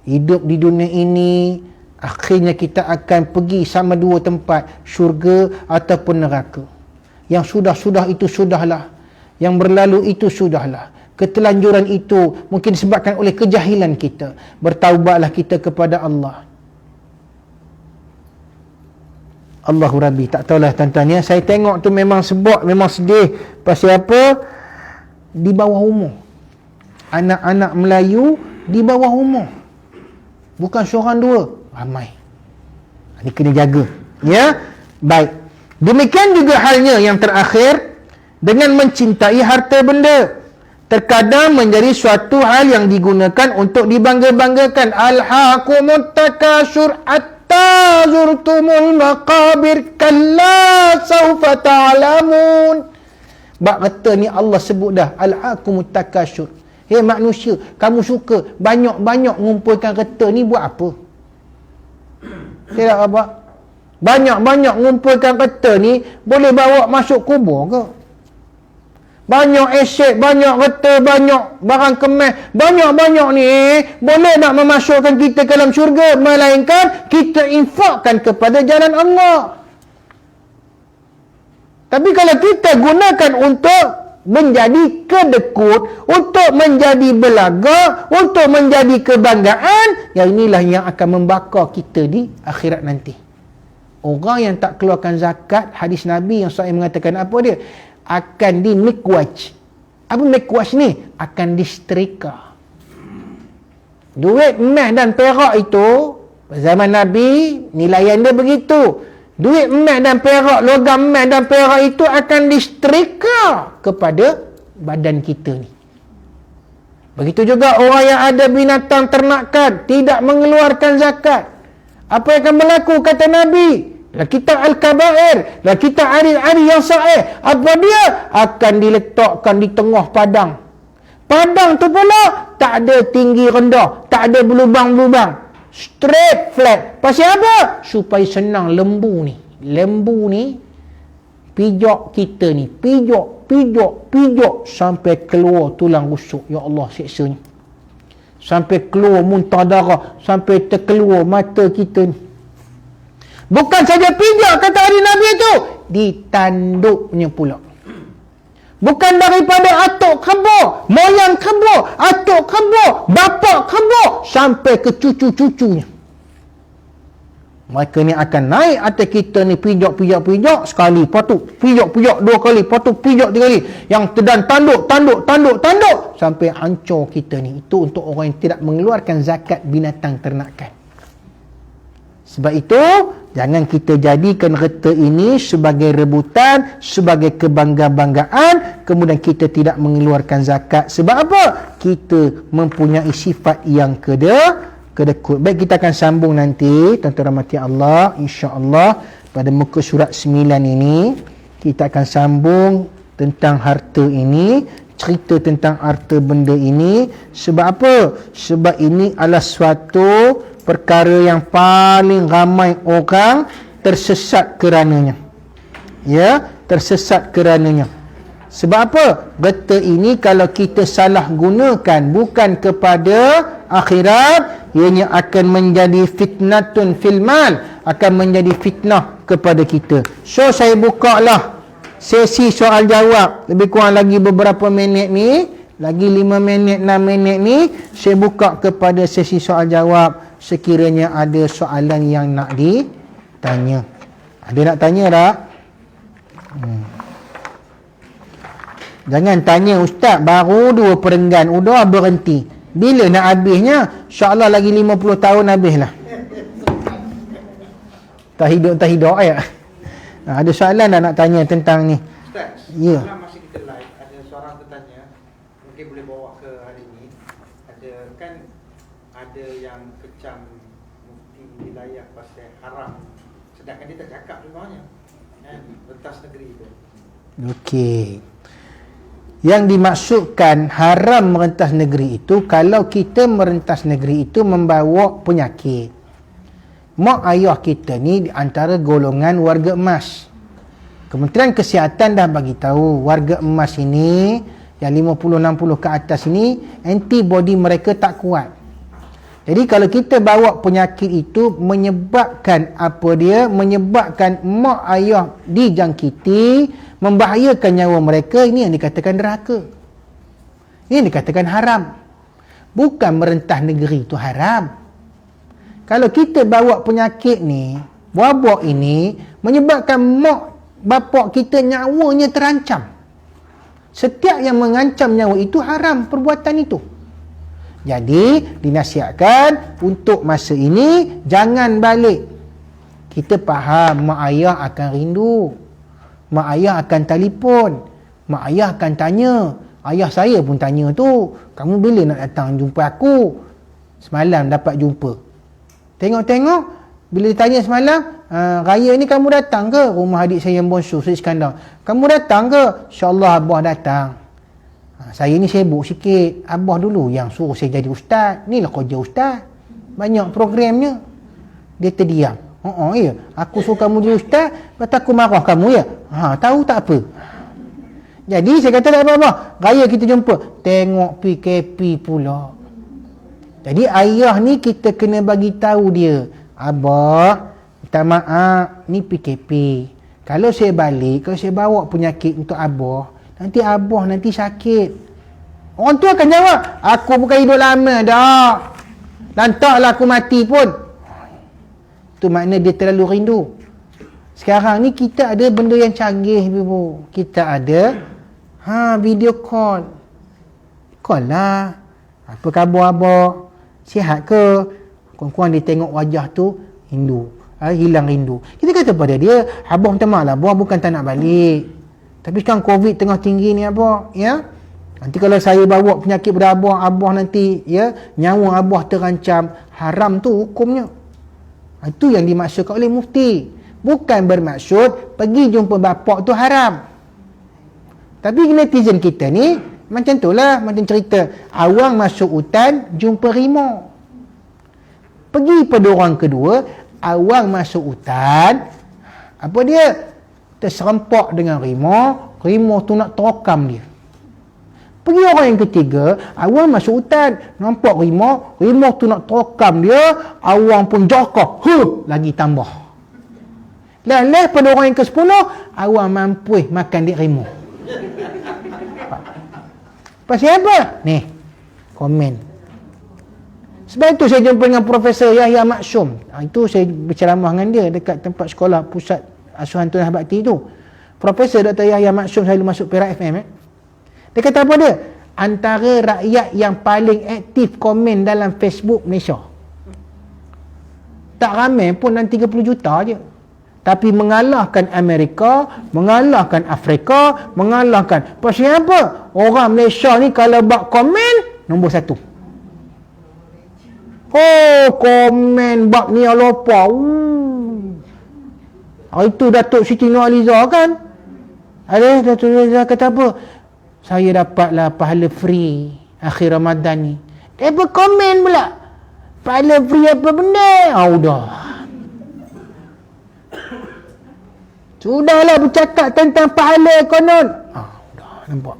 hidup di dunia ini akhirnya kita akan pergi sama 2 tempat, syurga ataupun neraka. Yang sudah-sudah itu sudahlah, yang berlalu itu sudahlah. Ketelanjuran itu mungkin disebabkan oleh kejahilan kita. Bertaubatlah kita kepada Allah. Allahu Rabbi, tak tahulah tuan-tuan ya. Saya tengok tu memang sebab, memang sedih. Pasal apa? Di bawah umur. Anak-anak Melayu di bawah umur. Bukan seorang 2, ramai. Ini kena jaga. Ya? Baik. Demikian juga halnya yang terakhir dengan mencintai harta benda. Terkadang menjadi suatu hal yang digunakan untuk dibangga-banggakan. Alhaakumut takasur hatta zurtumul maqabir kalla sawfa ta'lamun. Bab harta ni Allah sebut dah, alhaakumut takasyur. Hei manusia, kamu suka banyak-banyak ngumpulkan harta ni buat apa? Tidak apa? Banyak-banyak ngumpulkan harta ni boleh bawa masuk kubur ke? Banyak aset, banyak harta, banyak barang kemas, banyak-banyak ni boleh nak memasukkan kita ke dalam syurga, melainkan kita infakkan kepada jalan Allah. Tapi kalau kita gunakan untuk menjadi kedekut, untuk menjadi belaga, untuk menjadi kebanggaan, yang inilah yang akan membakar kita di akhirat nanti. Orang yang tak keluarkan zakat, hadis Nabi yang sahih mengatakan apa dia? Akan dimikwaj. Apa mikwaj ni? Akan disetrika. Duit emas dan perak itu, zaman Nabi, nilaian dia begitu. Duit emas dan perak, logam emas dan perak itu akan disetrika kepada badan kita ni. Begitu juga orang yang ada binatang ternakan, tidak mengeluarkan zakat. Apa yang akan berlaku, kata Nabi? Dalam kitab Al-Kabair, dalam kitab hari-hari yang sahih, apa dia? Akan diletakkan di tengah padang. Padang tu pula tak ada tinggi rendah, tak ada berlubang-lubang, straight flat. Pasal apa? Supaya senang lembu ni pijak kita ni, pijak sampai keluar tulang rusuk. Ya Allah, siksanya. Sampai keluar muntah darah, sampai terkeluar mata kita ni. Bukan saja pijak, kata hari Nabi itu, ditanduknya pula. Bukan daripada atuk khabar, moyang khabar, atuk khabar, bapak khabar, sampai ke cucu-cucunya. Mereka ni akan naik atas kita ni, pijak sekali, patuk, pijak dua kali, patuk, pijak tiga kali. Yang dan tanduk, sampai hancur kita ni. Itu untuk orang yang tidak mengeluarkan zakat binatang ternakan. Sebab itu, jangan kita jadikan harta ini sebagai rebutan, sebagai kebanggaan, kemudian kita tidak mengeluarkan zakat. Sebab apa? Kita mempunyai sifat yang kedekut. Baik, kita akan sambung nanti, tuan-tuan rahmati Allah, insya-Allah pada muka surat 9 ini kita akan sambung tentang harta ini, cerita tentang harta benda ini. Sebab apa? Sebab ini adalah suatu perkara yang paling ramai orang tersesat kerananya. Ya, tersesat kerananya. Sebab apa? Harta ini kalau kita salah gunakan bukan kepada akhirat, ianya akan menjadi fitnatun fil mal, akan menjadi fitnah kepada kita. So saya buka lah sesi soal jawab, lebih kurang lagi beberapa minit ni, lagi 5 minit 6 minit ni, saya buka kepada sesi soal jawab. Sekiranya ada soalan yang nak ditanya. Ada nak tanya tak? Jangan tanya, ustaz baru 2 perenggan, udah berhenti. Bila nak habisnya? InsyaAllah lagi 50 tahun habislah. Tak hidup ya. Ada soalan tak nak tanya tentang ni? Ustaz, ya. Dalam masa kita live, ada seorang tertanya, mungkin boleh bawa ke hari ni. Ada yang kecam mufti wilayah pasal haram, sedangkan dia tak cakap sebenarnya, rentas negeri itu. Okey. Yang dimaksudkan haram merentas negeri itu, kalau kita merentas negeri itu membawa penyakit. Mak ayah kita ni di antara golongan warga emas. Kementerian Kesihatan dah bagi tahu warga emas ini yang 50-60 ke atas ini antibody mereka tak kuat. Jadi kalau kita bawa penyakit itu menyebabkan apa dia? Menyebabkan mak ayah dijangkiti, membahayakan nyawa mereka, ini yang dikatakan derhaka. Ini yang dikatakan haram. Bukan merentah negeri itu haram. Kalau kita bawa penyakit ni, wabak ini menyebabkan mak bapak kita nyawanya terancam. Setiap yang mengancam nyawa itu haram perbuatan itu. Jadi dinasihatkan untuk masa ini jangan balik. Kita faham mak ayah akan rindu, mak ayah akan telefon, mak ayah akan tanya. Ayah saya pun tanya tu, kamu bila nak datang jumpa aku? Semalam dapat jumpa. Tengok-tengok Bila ditanya semalam, raya ni kamu datang ke rumah adik saya yang bongsu, Syed Iskandar? Kamu datang ke? InsyaAllah abah datang. Saya ni sibuk sikit. Abah dulu yang suruh saya jadi ustaz. Ni lah kerja ustaz. Banyak programnya. Dia terdiam. Ya. Aku suruh kamu jadi ustaz, lepas tu aku marah kamu ya? Tahu tak apa? Jadi saya kata tak apa-apa. Raya kita jumpa. Tengok PKP pula. Jadi ayah ni kita kena bagi tahu dia. Abah, minta maaf, ni PKP. Kalau saya balik, kalau saya bawa penyakit untuk abah, nanti abah nanti sakit. Orang tu akan jawab, aku bukan hidup lama dah. Lantaklah aku mati pun. Tu makna dia terlalu rindu. Sekarang ni kita ada benda yang canggih, ibu. Kita ada video call. Call lah. Apa khabar abah? Sihat ke? Kurang-kurang dia tengok wajah tu rindu. Hilang rindu. Kita kata pada dia, abah minta maaf lah, abah bukan tak nak balik. Tapi sekarang COVID tengah tinggi ni abah, ya. Nanti kalau saya bawa penyakit pada abah nanti, ya, nyawa abah terancam. Haram tu hukumnya. Itu yang dimaksudkan oleh mufti. Bukan bermaksud pergi jumpa bapak tu haram. Tapi netizen kita ni macam tu lah, macam cerita awang masuk hutan jumpa rimau. Pergi pada orang kedua, awang masuk hutan, apa dia? Terserempak dengan rimau, rimau tu nak terokam dia. Pergi orang yang ketiga, awang masuk hutan, nampak rimau, rimau tu nak terokam dia, awang pun jokok, lagi tambah. Lalu pada orang yang ke-10, awang mampu makan dia rimau. Pasal apa? Ni, komen. Sebab itu saya jumpa dengan Profesor Yahya Maksum. Itu saya berceramah dengan dia dekat tempat sekolah pusat asuhan Tunas Bakti tu. Profesor Dr. Yahya Maksum selalu masuk Perak FM. Dia kata apa dia? Antara rakyat yang paling aktif komen dalam Facebook Malaysia. Tak ramai pun dan 30 juta je. Tapi mengalahkan Amerika, mengalahkan Afrika, mengalahkan. Pasal apa? Orang Malaysia ni kalau buat komen, nombor 1. Komen bab ni lupa. Itu Datuk Siti Nurhaliza kan? Ada Datuk Nurhaliza kata apa? Saya dapatlah pahala free akhir Ramadan ni. Dia berkomen pula. Pahala free apa benda? Udah. Sudahlah bercakap tentang pahala konon. Dah nampak.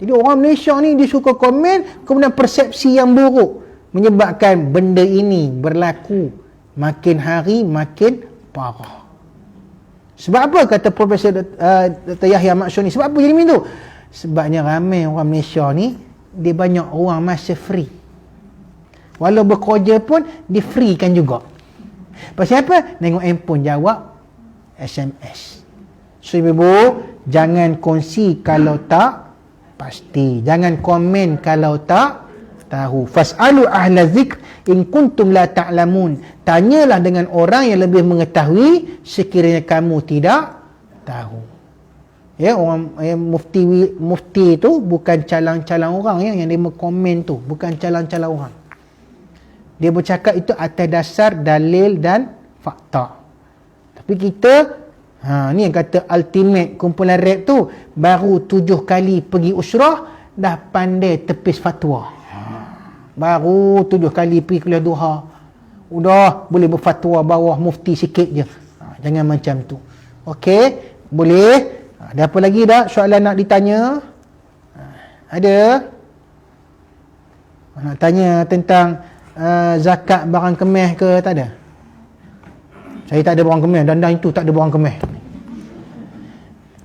Jadi orang Malaysia ni dia suka komen, kemudian persepsi yang buruk menyebabkan benda ini berlaku makin hari makin parah. Sebab apa kata Profesor Dr. Yahya Maksum ni? Sebab apa jadi macam tu? Sebabnya ramai orang Malaysia ni dia banyak ruang masa free. Walau bekerja pun dia free kan juga. Pasal apa? Tengok handphone jawab SMS. So ibu, jangan kongsi kalau tak pasti. Jangan komen kalau tak tahu. Fas'alu ahla zikr in kuntum la ta'lamun. Tanyalah dengan orang yang lebih mengetahui sekiranya kamu tidak tahu. Ya, orang mufti tu bukan calang-calang orang ya, yang dia komen tu bukan calang-calang orang. Dia bercakap itu atas dasar dalil dan fakta. Tapi kita ni yang kata ultimate kumpulan rap tu baru 7 kali pergi usrah dah pandai tepis fatwa. Baru 7 kali pergi kuliah duha, udah boleh berfatwa bawah mufti sikit je. Jangan macam tu. Okey, boleh. Ada apa lagi dah soalan nak ditanya? Ada? Nak tanya tentang zakat barang kemeh ke? Tak ada? Saya tak ada barang kemeh. Dan itu tak ada barang kemeh.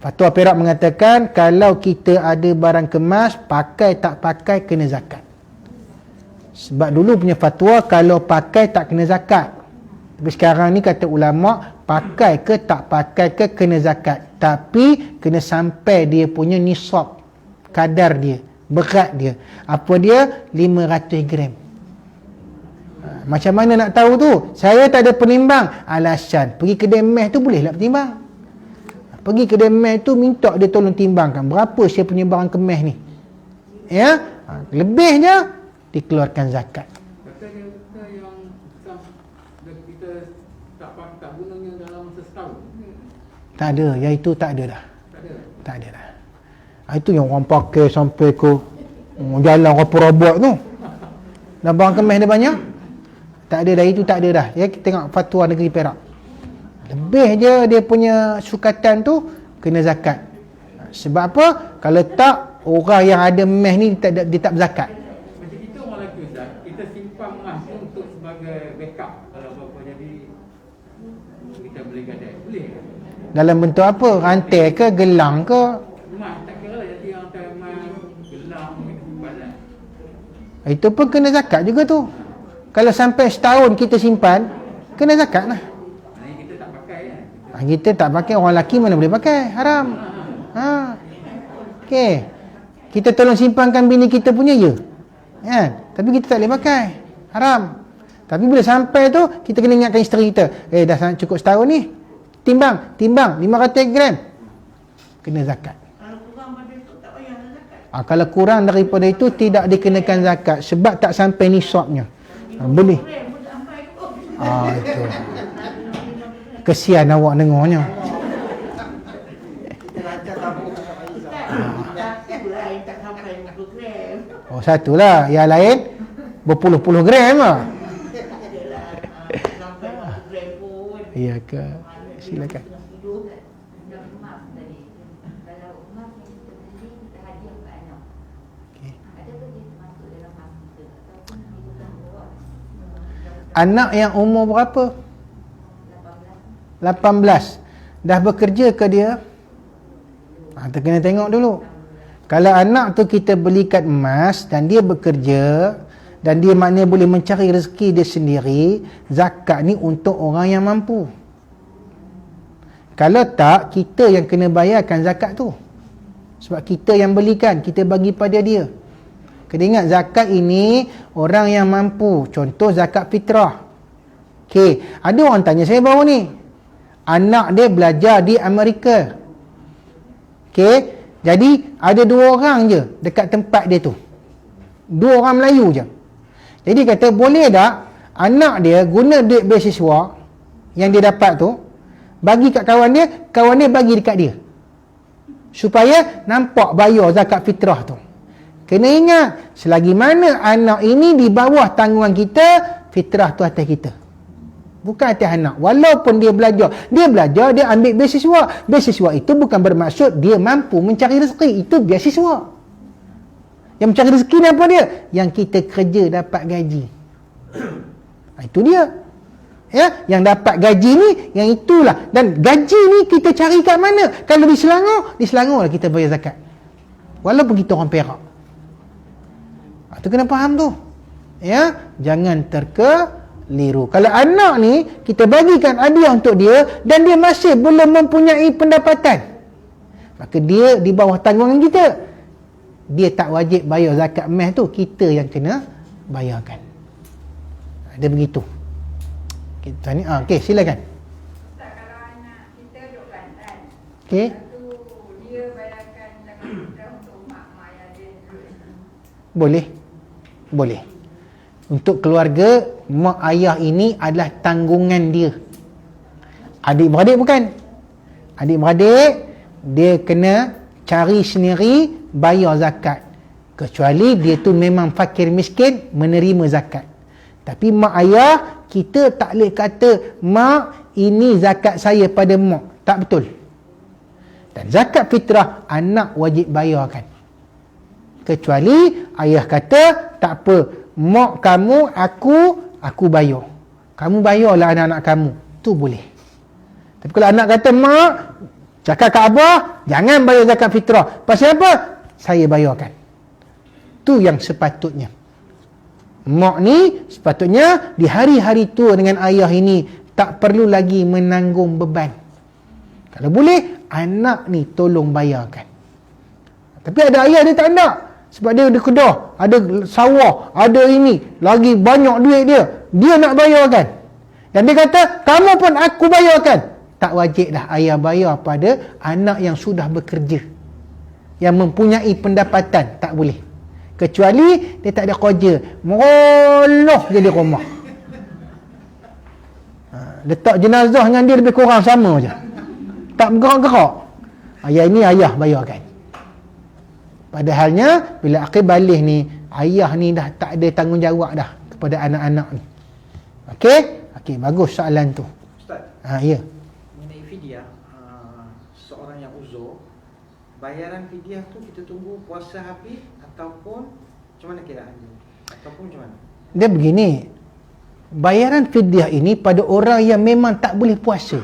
Fatwa Perak mengatakan kalau kita ada barang kemas, pakai tak pakai kena zakat. Sebab dulu punya fatwa kalau pakai tak kena zakat. Tapi sekarang ni kata ulama pakai ke tak pakai ke kena zakat. Tapi kena sampai dia punya nisab, kadar dia, berat dia. Apa dia? 500 gram. Macam mana nak tahu tu? Saya tak ada penimbang. Alasan pergi kedai meh tu bolehlah bertimbang. Pergi kedai meh tu minta dia tolong timbangkan berapa saya punya barang kemeh ni. Ya? Lebihnya dikeluarkan zakat. Kata yang kita Tak ada. Yang itu tak ada dah. Tak ada dah. Itu yang orang pakai sampai ke jalan robot tu. Dan barang kemas dia banyak. Tak ada dah. Itu tak ada dah. Ya, kita tengok fatwa negeri Perak. Lebih je dia punya sukatan tu kena zakat. Sebab apa? Kalau tak, orang yang ada emas ni dia tak berzakat. Macam kita orang lelaki Ustaz, kita simpan emas tu untuk sebagai backup. Kalau apa-apa jadi, kita boleh gadai. Boleh ke? Dalam bentuk apa? Rantai ke, gelang ke? Emas tak kira lah, jadi orang tak emas, gelang, kita simpan lah. Itu pun kena zakat juga tu. Kalau sampai setahun kita simpan, kena zakat lah. Maknanya kita tak pakai kan? Kita tak pakai, orang lelaki mana boleh pakai? Haram. Okey. Kita tolong simpankan bini kita punya je. Kan? Tapi kita tak boleh pakai. Haram. Tapi bila sampai tu, kita kena ingatkan isteri kita. Dah cukup setahun ni. Timbang 500 gram. Kena zakat. Kalau kurang pada itu tak payah zakat. Kalau kurang daripada itu, tidak dikenakan zakat. Sebab tak sampai nisabnya. Boleh. Itu. Kesian awak dengarnya. Kita lancar tabung sama Aizah. Satu lain tak sampai 50 gram. Oh, satulah. Yang lain berpuluh-puluh gram lah. Adalah sampai 50 gram pun. Ya ke? Silakan. Emas tadi. Kalau emas yang kita beli, kita hadiah ke anak. Okay. Adakah dia termasuk dalam hak kita? Ataupun kita tak bawa Anak yang umur berapa? 18. Dah bekerja ke dia? Kita kena tengok dulu. Kalau anak tu kita belikan emas dan dia bekerja dan dia maknanya boleh mencari rezeki dia sendiri, zakat ni untuk orang yang mampu. Kalau tak, kita yang kena bayarkan zakat tu. Sebab kita yang belikan, kita bagi pada dia. Kena ingat zakat ini orang yang mampu. Contoh zakat fitrah. Okey, ada orang tanya saya baru ni. Anak dia belajar di Amerika. Okey, jadi ada 2 orang je dekat tempat dia tu. 2 orang Melayu je. Jadi kata boleh tak anak dia guna duit beasiswa yang dia dapat tu bagi kat kawan dia bagi dekat dia. Supaya nampak bayar zakat fitrah tu. Kena ingat, selagi mana anak ini di bawah tanggungan kita, fitrah tu atas kita. Bukan atas anak. Walaupun dia belajar, dia ambil beasiswa. Beasiswa itu bukan bermaksud dia mampu mencari rezeki. Itu beasiswa. Yang mencari rezeki ni apa dia? Yang kita kerja dapat gaji. Itu dia. Ya, yang dapat gaji ni, yang itulah. Dan gaji ni kita cari kat mana? Kalau di Selangor lah kita bayar zakat. Walaupun kita orang Perak. Itu kena faham tu. Ya, jangan terkeliru. Kalau anak ni kita bagikan hadiah untuk dia dan dia masih belum mempunyai pendapatan, maka dia di bawah tanggungan kita. Dia tak wajib bayar zakat emas tu, kita yang kena bayarkan. Ada begitu. Kita ni okey, silakan. Ustaz, kalau anak kita duduk Kelantan, Okey. tu dia bayarkan zakat fitrah untuk mak ayah dia dulu. Boleh. Untuk keluarga, mak ayah ini adalah tanggungan dia. Adik-beradik bukan. Adik-beradik dia kena cari sendiri bayar zakat. Kecuali dia tu memang fakir miskin menerima zakat. Tapi mak ayah, kita tak boleh kata mak ini zakat saya pada mak. Tak betul. Dan zakat fitrah anak wajib bayarkan. Kecuali ayah kata tak apa, mak kamu aku bayar. Kamu bayarlah anak-anak kamu. Tu boleh. Tapi kalau anak kata mak cakap kat abah jangan bayar zakat fitrah. Pasal apa? Saya bayarkan. Tu yang sepatutnya. Mak ni sepatutnya di hari-hari tua dengan ayah ini tak perlu lagi menanggung beban. Kalau boleh, anak ni tolong bayarkan. Tapi ada ayah dia tak nak. Sebab dia ada kedah, ada sawah, ada ini, lagi banyak duit dia. Dia nak bayarkan. Dan dia kata, kamu pun aku bayarkan. Tak wajib dah ayah bayar pada anak yang sudah bekerja. Yang mempunyai pendapatan, tak boleh. Kecuali dia tak ada kerja, meroloh je di rumah. Letak jenazah dengan dia lebih kurang sama je. Tak bergerak-gerak. Yang ini ayah bayarkan. Padahalnya bila akhir balik ni, ayah ni dah tak ada tanggungjawab dah kepada anak-anak ni. Okey? Okey, bagus soalan tu. Ustaz, Ya. mengenai fidyah, seorang yang uzur, bayaran fidyah tu kita tunggu puasa habis ataupun macam mana kiraannya? Ataupun macam mana? Dia begini, bayaran fidyah ini pada orang yang memang tak boleh puasa.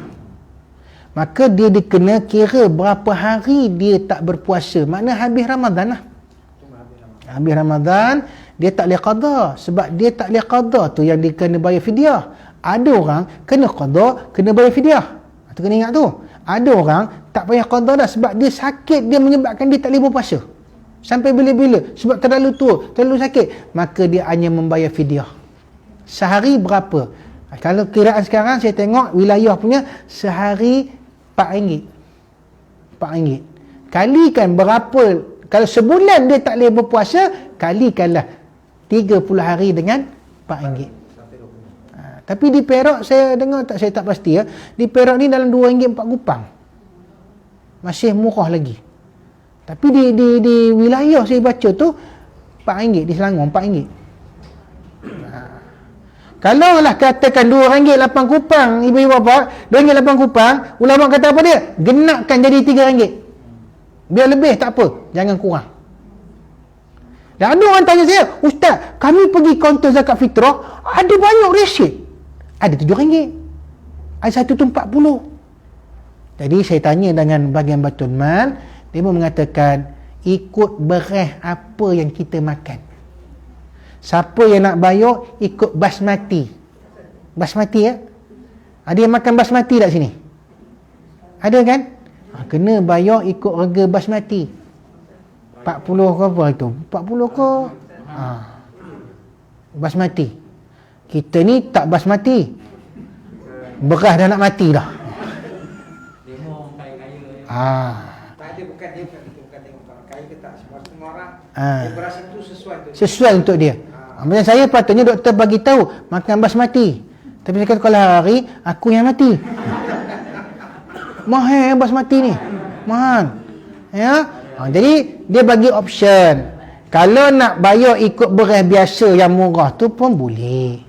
Maka dia dikena kira berapa hari dia tak berpuasa. Makna habis Ramadan lah. Tunggu habis Ramadan. Habis Ramadan, dia tak boleh qada. Sebab dia tak boleh qada tu yang dia kena bayar fidyah. Ada orang kena qada, kena bayar fidyah. Itu kena ingat tu. Ada orang tak payah qada dah sebab dia sakit, dia menyebabkan dia tak boleh berpuasa. Sampai bila-bila. Sebab terlalu tua, terlalu sakit. Maka dia hanya membayar fidyah. Sehari berapa? Kalau kiraan sekarang saya tengok wilayah punya sehari RM4. RM4. Kalikan berapa? Kalau sebulan dia tak boleh berpuasa, kalikanlah 30 hari dengan RM4. Tapi di Perak saya dengar, saya tak pasti ya. Di Perak ni dalam RM2 4 kupang. Masih murah lagi. Tapi di wilayah saya baca tu RM4 di Selangor RM4. Kalau lah katakan RM2 8 kupang, ibu-ibu bapa, RM2 8 kupang, ulama kata apa dia? Genapkan jadi RM3. Biar lebih tak apa, jangan kurang. Dan ada orang tanya saya, Ustaz, kami pergi kaunter zakat fitrah, ada banyak resit. Ada RM7, ada satu tu RM40. Jadi saya tanya dengan bahagian Baitul Mal, dia pun mengatakan ikut beras apa yang kita makan. Siapa yang nak bayar ikut basmati. Basmati ya? Ada yang makan basmati tak sini? Ada kan? Kena bayar ikut harga basmati. 40 ke apa itu? 40 ke? Basmati. Kita ni tak basmati. Beras dah nak mati dah. Demo kaya-kaya. Tak ada, bukan dia bukan tengok orang kaya ke tak. Semua orang Ah. dia berasa tu sesuai tu. Sesuai untuk dia. Macam saya patutnya doktor bagi tahu makan basmati. Tapi saya kata kalau hari aku yang mati. Mahal basmati ni. Mahal. Ya. Jadi dia bagi option. Kalau nak bayar ikut beras biasa yang murah tu pun boleh.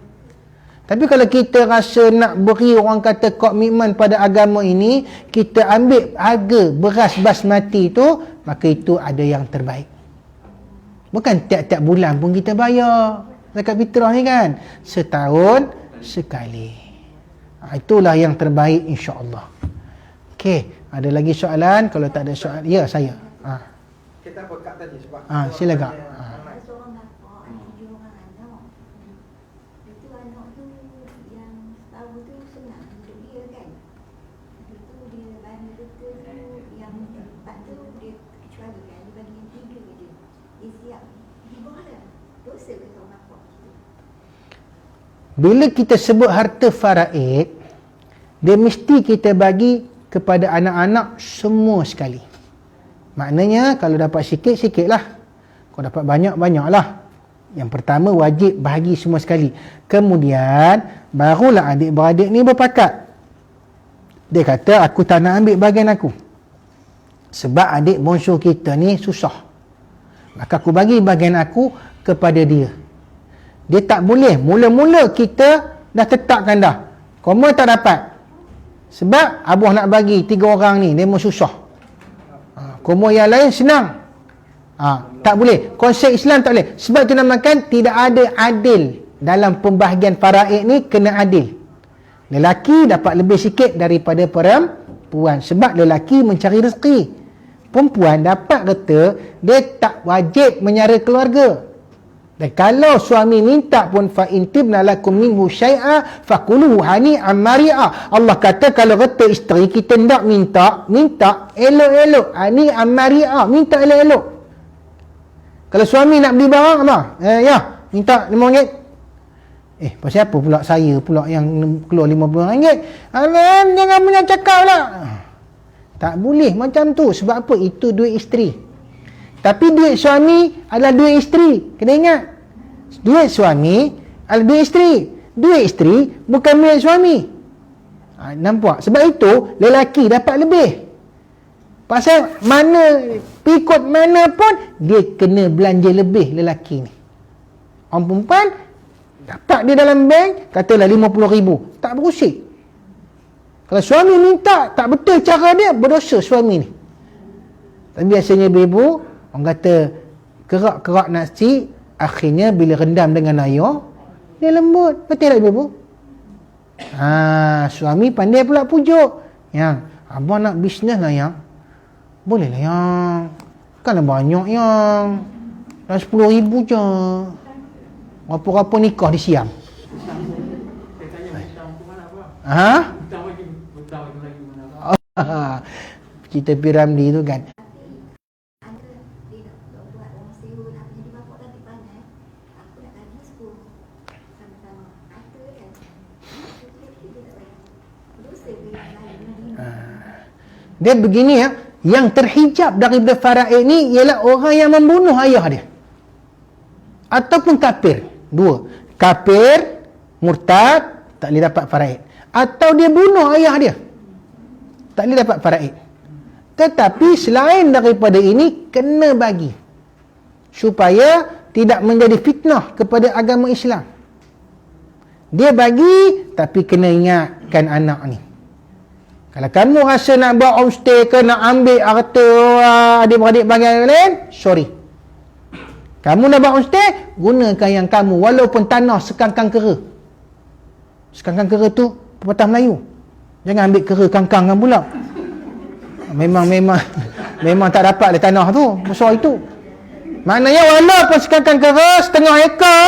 Tapi kalau kita rasa nak beri orang kata komitmen pada agama ini, kita ambil harga beras basmati tu, maka itu ada yang terbaik. Bukan tiap-tiap bulan pun kita bayar zakat fitrah ni kan. Setahun sekali. Itulah yang terbaik insya-Allah. Okey, ada lagi soalan? Kalau tak ada soalan, ya saya. Kita berkat tadi sebab Silakan. Ada seorang bapak, ada 7 orang anak. Itu anak tu yang tahu tu senang untuk dia kan. Itu dia bagi betul tu yang 4 tu dia kecualikan, dia bagi yang 3 je dia. Dia siap. Di mana? Dosa ke seorang bapak? Bila kita sebut harta faraid, dia mesti kita bagi kepada anak-anak semua sekali. Maknanya kalau dapat sikit, sikitlah. Kalau dapat banyak, banyaklah. Yang pertama wajib bahagi semua sekali. Kemudian barulah adik-beradik ni berpakat. Dia kata aku tak nak ambil bahagian aku. Sebab adik bongsu kita ni susah. Maka aku bagi bahagian aku kepada dia. Dia tak boleh. Mula-mula kita dah tetapkan dah. Koma tak dapat. Sebab Abah nak bagi 3 orang ni, dia memang susah. Koma yang lain senang. Tak boleh. Konsep Islam tak boleh. Sebab itu namakan tidak ada adil. Dalam pembahagian faraid ni kena adil. Lelaki dapat lebih sikit daripada perempuan. Sebab lelaki mencari rezeki. Perempuan dapat kata dia tak wajib menyara keluarga. Dan kalau suami minta pun fa intibna lakum minhu syai'a fakuluhu hani'an mari'a. Allah kata kalau kata isteri kita hendak minta elok-elok, hani'an mari'a, minta elok-elok. Kalau suami nak beli barang apa? Minta RM5. Pasal apa pula saya pula yang keluar RM50? Jangan punya cakap lah. Tak boleh macam tu. Sebab apa? Itu duit isteri. Tapi duit suami adalah duit isteri. Kena ingat. Duit suami adalah duit isteri. Duit isteri bukan milik suami. Nampak? Sebab itu lelaki dapat lebih. Pasal mana, pikut mana pun dia kena belanja lebih lelaki ni. Orang perempuan dapat dia dalam bank katalah 50,000, tak berusik. Kalau suami minta tak betul cara dia, berdosa suami ni. Tapi biasanya ibu-ibu orang kata kerak-kerak nasi, akhirnya bila rendam dengan air dia lembut. Betul tak ibu-ibu? Suami pandai pula pujuk. Yang abang nak bisnes lah yang. Boleh lah yang. Bukanlah banyak yang. Dah 10,000 je. Berapa-berapa nikah di Siam. Saya tanya butang tu mana apa? Butang lagi mana apa? Cerita Piramli tu kan. Ada dia nak buat orang sewa nak jadi bapak kan dia pandai. Aku nak gaji 10 sama-sama. Ada kan. Dia tak bayar. Dosa dia lain. Dia begini ya, yang terhijab daripada faraid ni ialah orang yang membunuh ayah dia. Ataupun kafir. Dua. Kafir, murtad, tak boleh dapat faraid. Atau dia bunuh ayah dia, tak boleh dapat faraid. Tetapi selain daripada ini, kena bagi supaya tidak menjadi fitnah kepada agama Islam. Dia bagi, tapi kena ingatkan anak ni. Kalau kamu rasa nak buat homestay ke, nak ambil harta adik-beradik bagian lain, sorry. Kamu nak buat homestay, gunakan yang kamu, walaupun tanah sekangkang kera. Sekangkang kera tu pepatah Melayu. Jangan ambil kera kangkang kan pula. Memang tak dapat lah tanah tu besar itu. Maknanya walaupun sekangkang kera setengah ekar,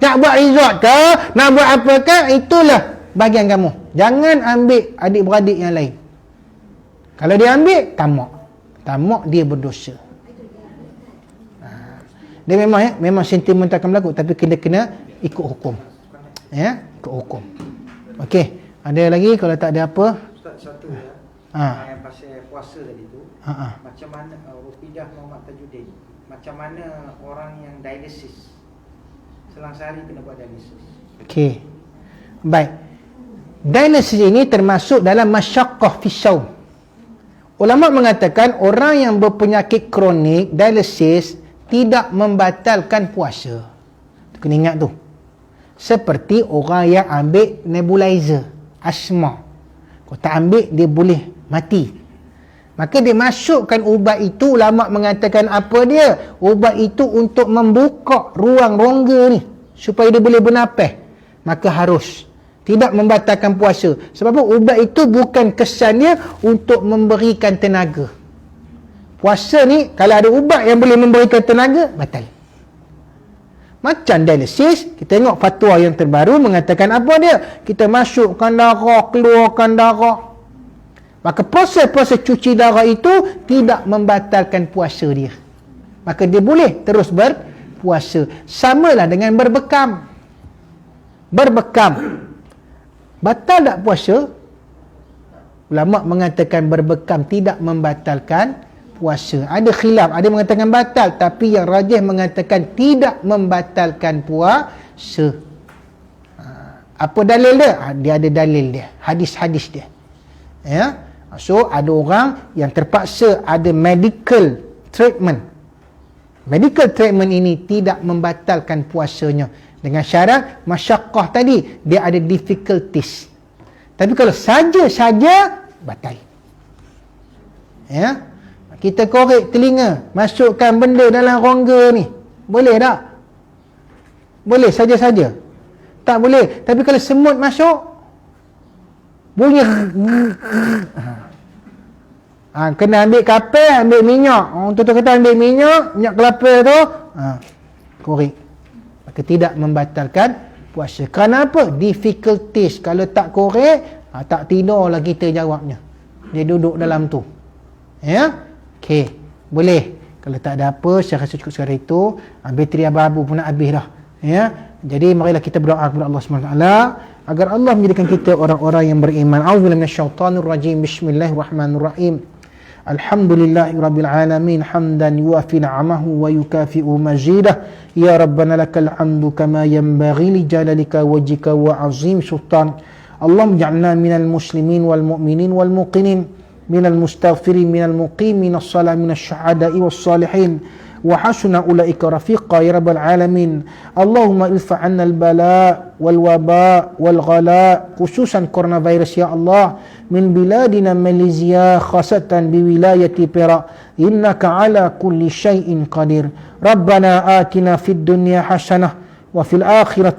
nak buat resort ke, nak buat apa ke, itulah bahagian kamu. Jangan ambil adik-beradik yang lain. Kalau dia ambil, tamak dia berdosa. Dia memang sentimental akan berlaku, tapi kena ikut hukum. Ya, ikut hukum. Okey, ada lagi kalau tak ada apa? Ustaz, satu ya. Yang pasal puasa tadi tu. Macam mana Rufidah Muhammad Tajuddin? Macam mana orang yang dialisis? Selang sehari kena buat dialisis. Okey. Baik. Dialisis ini termasuk dalam masyaqqah fi shaum. Ulama mengatakan orang yang berpenyakit kronik dialisis tidak membatalkan puasa. Kena ingat tu. Seperti orang yang ambil nebulizer, asma. Kalau tak ambil, dia boleh mati. Maka dia masukkan ubat itu, ulama mengatakan apa dia? Ubat itu untuk membuka ruang rongga ni, supaya dia boleh bernafas. Maka harus. Tidak membatalkan puasa. Sebab ubat itu bukan kesan dia untuk memberikan tenaga. Puasa ni, kalau ada ubat yang boleh memberikan tenaga, batal. Macam dialisis, kita tengok fatwa yang terbaru mengatakan apa dia? Kita masukkan darah, keluarkan darah. Maka proses-proses cuci darah itu tidak membatalkan puasa dia. Maka dia boleh terus berpuasa. Samalah dengan berbekam. Berbekam. Batal tak puasa? Ulama mengatakan berbekam tidak membatalkan puasa. Ada khilaf, ada mengatakan batal, tapi yang rajih mengatakan tidak membatalkan puasa. Apa dalil dia? Dia ada dalil dia, hadis-hadis dia. Ya. So ada orang yang terpaksa ada medical treatment. Medical treatment ini tidak membatalkan puasanya dengan syarat masyaqqah tadi, dia ada difficulties. Tapi kalau saja-saja batal. Ya. Kita korek telinga, masukkan benda dalam rongga ni. Boleh tak? Boleh saja-saja? Tak boleh. Tapi kalau semut masuk, bunyi kena ambil kapal, ambil minyak. Orang tu kata ambil minyak kelapa tu, korek. Maka tidak membatalkan puasa. Kerana apa? Difficulties. Kalau tak korek, tak tidurlah kita jawabnya. Dia duduk dalam tu. Ya? Okey, boleh. Kalau tak ada apa, saya rasa cukup sekali itu. Bateri abu-abu pun nak habis dah. Ya. Jadi marilah kita berdoa kepada Allah SWT agar Allah menjadikan kita orang-orang yang beriman. A'udzubillahi minasyaitonirrajim. Bismillahirrahmanirrahim. Alhamdulillahirabbil alamin hamdan yuwafi ni'amahu wa yukafi'u mazidah. Ya Rabbana lakal hamdu kama yanbaghi li jalalika wajhika wa 'azim sultan. Allahumma ja'alna minal muslimin wal mu'minin wal muqinin, minal mustaghfirin, minal muqimin as-salah, minas syuhada'i was salihin, wa hasuna ulaika rafiqa ya rabbal alamin. Allahumma irfa' 'anna al-bala wal waba wal ghala, khususan coronavirus ya Allah, min biladina Malaysia khasatan bi wilayati Perak, innaka ala kulli syai'in qadir. Rabbana atina fid dunya hasanah wa fil akhirati